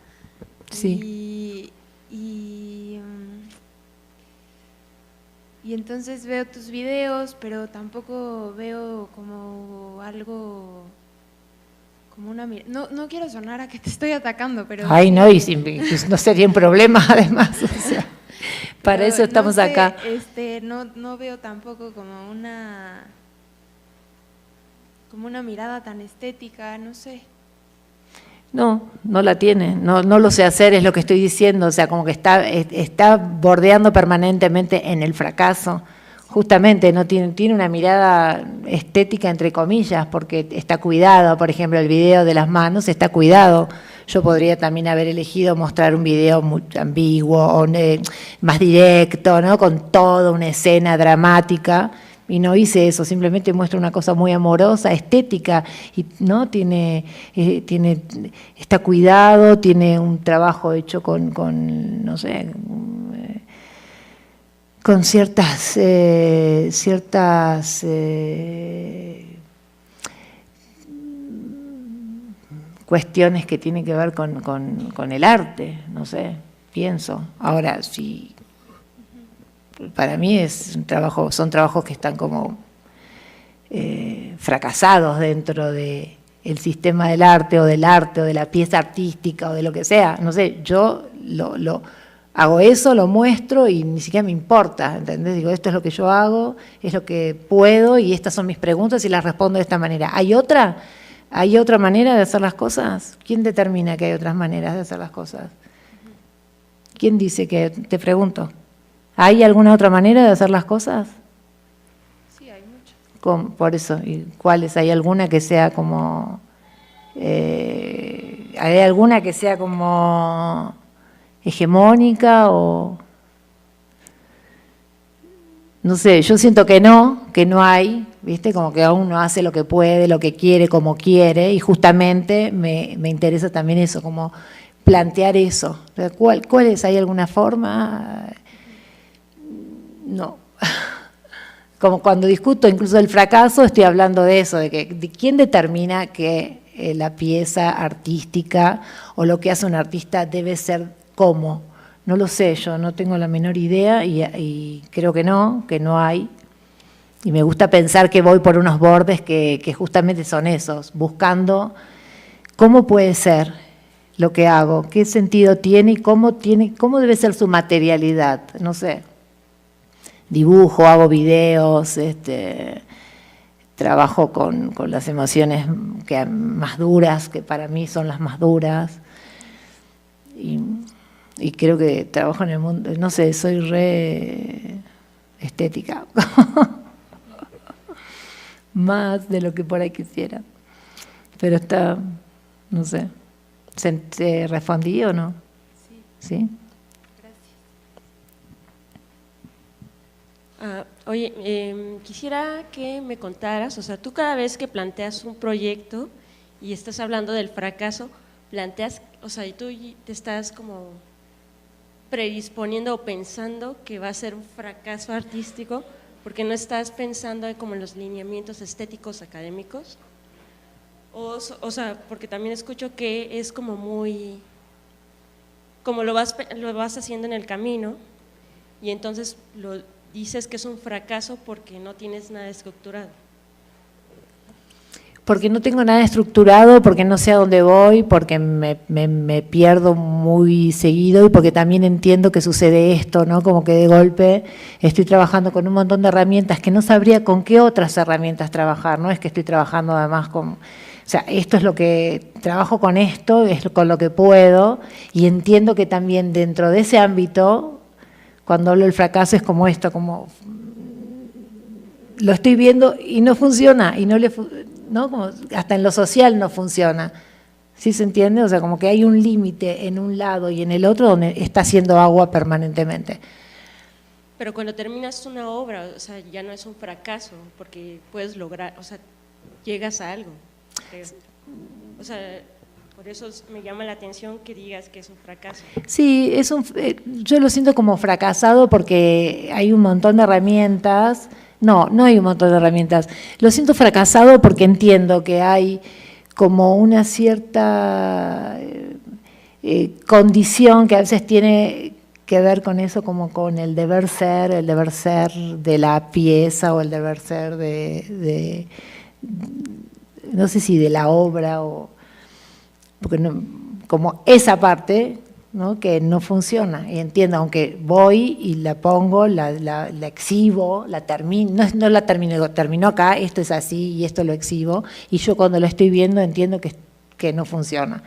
Sí. Y entonces veo tus videos, pero tampoco veo como algo, como una mirada. No quiero sonar a que te estoy atacando, pero... Ay, no, y no sería un problema además. O sea, para pero eso estamos no sé, acá. No veo tampoco como una mirada tan estética, no sé. No la tiene, no lo sé hacer, es lo que estoy diciendo, o sea, como que está bordeando permanentemente en el fracaso, justamente no tiene una mirada estética entre comillas, porque está cuidado, por ejemplo, el video de las manos está cuidado. Yo podría también haber elegido mostrar un video muy ambiguo, o más directo, ¿no? Con toda una escena dramática. Y no hice eso, simplemente muestro una cosa muy amorosa, estética, y no está cuidado, tiene un trabajo hecho con no sé, con ciertas cuestiones que tienen que ver con el arte, no sé, pienso. Ahora, sí. Para mí son trabajos que están como fracasados dentro del sistema del arte o de la pieza artística o de lo que sea. No sé, yo lo hago eso, lo muestro y ni siquiera me importa, ¿entendés? Digo, esto es lo que yo hago, es lo que puedo y estas son mis preguntas y las respondo de esta manera. ¿Hay otra manera de hacer las cosas? ¿Quién determina que hay otras maneras de hacer las cosas? ¿Quién dice que? Te pregunto. ¿Hay alguna otra manera de hacer las cosas? Sí, hay muchas. Por eso, ¿y cuáles? ¿Hay alguna que sea como hegemónica o no sé? Yo siento que no hay, ¿viste? Como que uno hace lo que puede, lo que quiere, como quiere, y justamente me interesa también eso, como plantear eso. ¿Cuál es? ¿Hay alguna forma? No. Como cuando discuto incluso el fracaso, estoy hablando de eso, de quién determina que la pieza artística o lo que hace un artista debe ser cómo. No lo sé, yo no tengo la menor idea y creo que no hay. Y me gusta pensar que voy por unos bordes que justamente son esos, buscando cómo puede ser lo que hago, qué sentido tiene y cómo debe ser su materialidad, no sé. Dibujo, hago videos, trabajo con las emociones más duras, que para mí son las más duras. Y creo que trabajo en el mundo, no sé, soy re estética. Más de lo que por ahí quisiera. Pero está, no sé, ¿te respondí o no? Sí. ¿Sí? Oye, quisiera que me contaras, o sea, tú cada vez que planteas un proyecto y estás hablando del fracaso, planteas, o sea, y tú te estás como predisponiendo o pensando que va a ser un fracaso artístico, porque no estás pensando como en los lineamientos estéticos académicos, o sea, porque también escucho que es como muy, como lo vas haciendo en el camino, y entonces dices que es un fracaso porque no tienes nada estructurado. Porque no tengo nada estructurado, porque no sé a dónde voy, porque me pierdo muy seguido y porque también entiendo que sucede esto, ¿no? Como que de golpe estoy trabajando con un montón de herramientas que no sabría con qué otras herramientas trabajar, ¿no? Es que estoy trabajando además con... O sea, esto es lo que trabajo con esto, es con lo que puedo y entiendo que también dentro de ese ámbito, cuando hablo del fracaso es como esto, como lo estoy viendo y no funciona, y ¿no? Como hasta en lo social no funciona. ¿Sí se entiende? O sea, como que hay un límite en un lado y en el otro donde está haciendo agua permanentemente. Pero cuando terminas una obra, o sea, ya no es un fracaso, porque puedes lograr, o sea, llegas a algo. O sea, por eso me llama la atención que digas que es un fracaso. Sí, yo lo siento como fracasado porque hay un montón de herramientas. No hay un montón de herramientas. Lo siento fracasado porque entiendo que hay como una cierta condición que a veces tiene que ver con eso, como con el deber ser de la pieza o el deber ser de no sé si de la obra, o porque no, como esa parte, ¿no? Que no funciona. Y entiendo, aunque voy y la pongo, la exhibo, la termino, no la termino acá, esto es así y esto lo exhibo, y yo cuando lo estoy viendo entiendo que no funciona,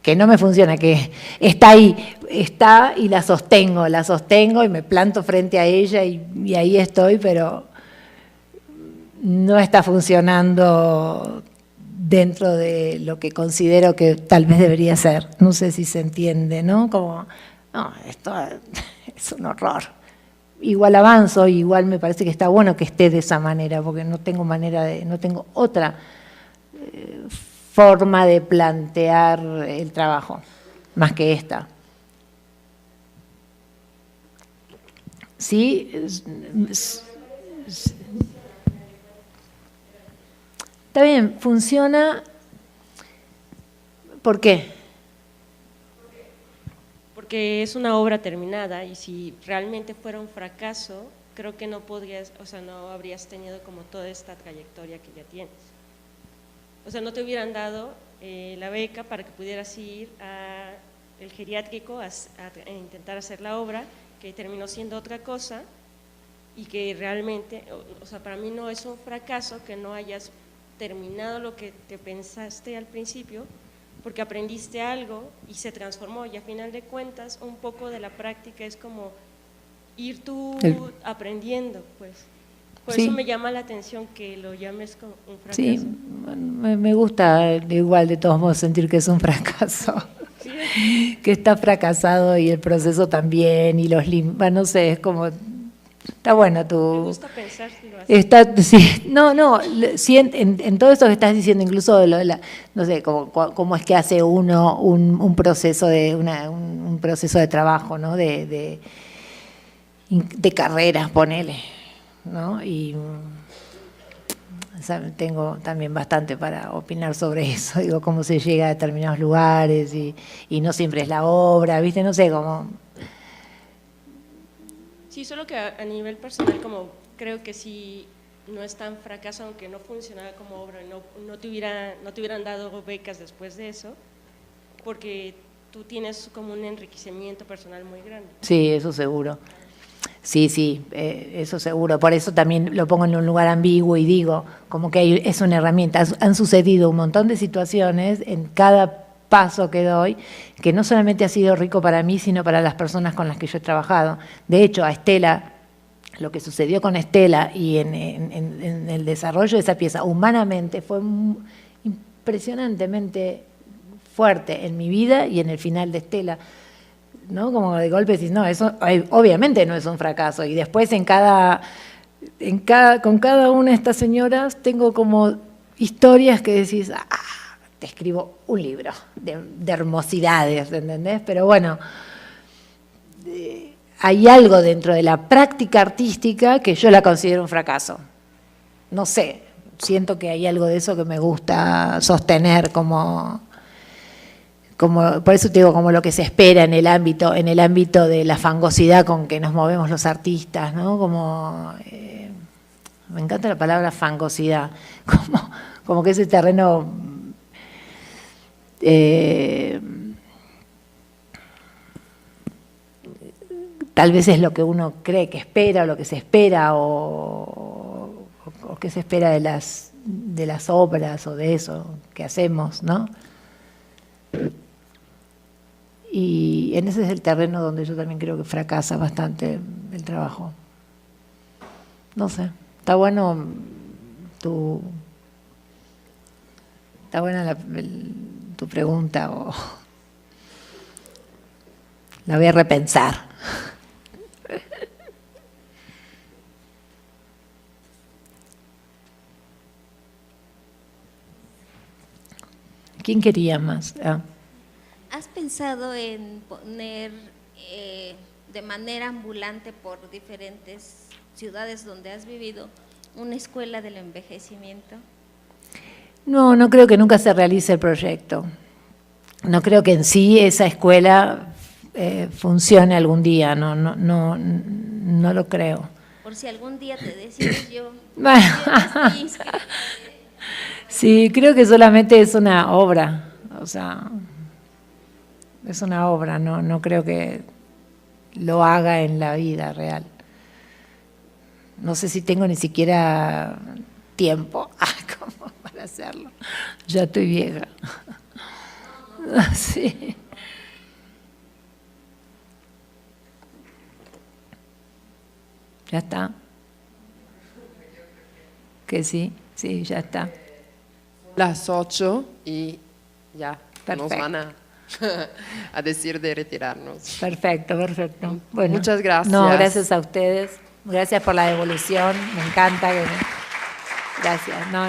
que no me funciona, que está ahí, está y la sostengo y me planto frente a ella y ahí estoy, pero no está funcionando dentro de lo que considero que tal vez debería ser. No sé si se entiende, ¿no? Como, no, esto es un horror. Igual avanzo, igual me parece que está bueno que esté de esa manera, porque no tengo otra forma de plantear el trabajo, más que esta. ¿Sí? Está bien, funciona. ¿Por qué? Porque es una obra terminada y si realmente fuera un fracaso, creo que no habrías tenido como toda esta trayectoria que ya tienes. O sea, no te hubieran dado la beca para que pudieras ir al geriátrico a intentar hacer la obra, que terminó siendo otra cosa y que realmente, o sea, para mí no es un fracaso que no hayas terminado lo que te pensaste al principio, porque aprendiste algo y se transformó, y a final de cuentas un poco de la práctica es como ir tú aprendiendo, pues. Por eso me llama la atención que lo llames como un fracaso. Sí, me gusta igual de todos modos sentir que es un fracaso, sí. Que está fracasado y el proceso también, y no sé, es como… Está bueno tú. Me gusta pensar si lo haces. Sí, sí, en todo esto que estás diciendo, incluso no sé, cómo es que hace uno un proceso un proceso de trabajo, ¿no? De carreras, ponele, ¿no? Y tengo también bastante para opinar sobre eso, digo, cómo se llega a determinados lugares y no siempre es la obra, ¿viste? No sé, cómo… Sí, solo que a nivel personal, como creo que sí no es tan fracaso, aunque no funcionaba como obra, no te hubieran dado becas después de eso, porque tú tienes como un enriquecimiento personal muy grande. Sí, eso seguro. Sí, eso seguro. Por eso también lo pongo en un lugar ambiguo y digo, como que es una herramienta. Han sucedido un montón de situaciones en cada paso que doy, que no solamente ha sido rico para mí, sino para las personas con las que yo he trabajado. De hecho, a Estela, lo que sucedió con Estela y en el desarrollo de esa pieza, humanamente, fue impresionantemente fuerte en mi vida y en el final de Estela, ¿no? Como de golpe decís, no, eso obviamente no es un fracaso. Y después con cada una de estas señoras tengo como historias que decís, te escribo un libro de hermosidades, ¿entendés? Pero bueno, hay algo dentro de la práctica artística que yo la considero un fracaso. No sé, siento que hay algo de eso que me gusta sostener como por eso te digo, como lo que se espera en el ámbito de la fangosidad con que nos movemos los artistas, ¿no? Como me encanta la palabra fangosidad, como que ese terreno tal vez es lo que uno cree que espera, o lo que se espera, o que se espera de las obras o de eso que hacemos, ¿no? Y en ese es el terreno donde yo también creo que fracasa bastante el trabajo. No sé, Está bueno está buena tu pregunta, o la voy a repensar. ¿Quién quería más? ¿Has pensado en poner de manera ambulante por diferentes ciudades donde has vivido una escuela del envejecimiento? No, no creo que nunca se realice el proyecto. No creo que en sí esa escuela funcione algún día, no lo creo. Por si algún día te decides yo. Bueno. Yo estoy inscrita. Sí, creo que solamente es una obra, o sea, es una obra, no creo que lo haga en la vida real. No sé si tengo ni siquiera tiempo como para hacerlo. Ya estoy vieja. Sí. ¿Ya está? Que sí, ya está. Las 8 y ya nos Perfecto. van a decir de retirarnos. Perfecto. Bueno, Muchas gracias. No, gracias a ustedes. Gracias por la devolución. Me encanta. Gracias. No.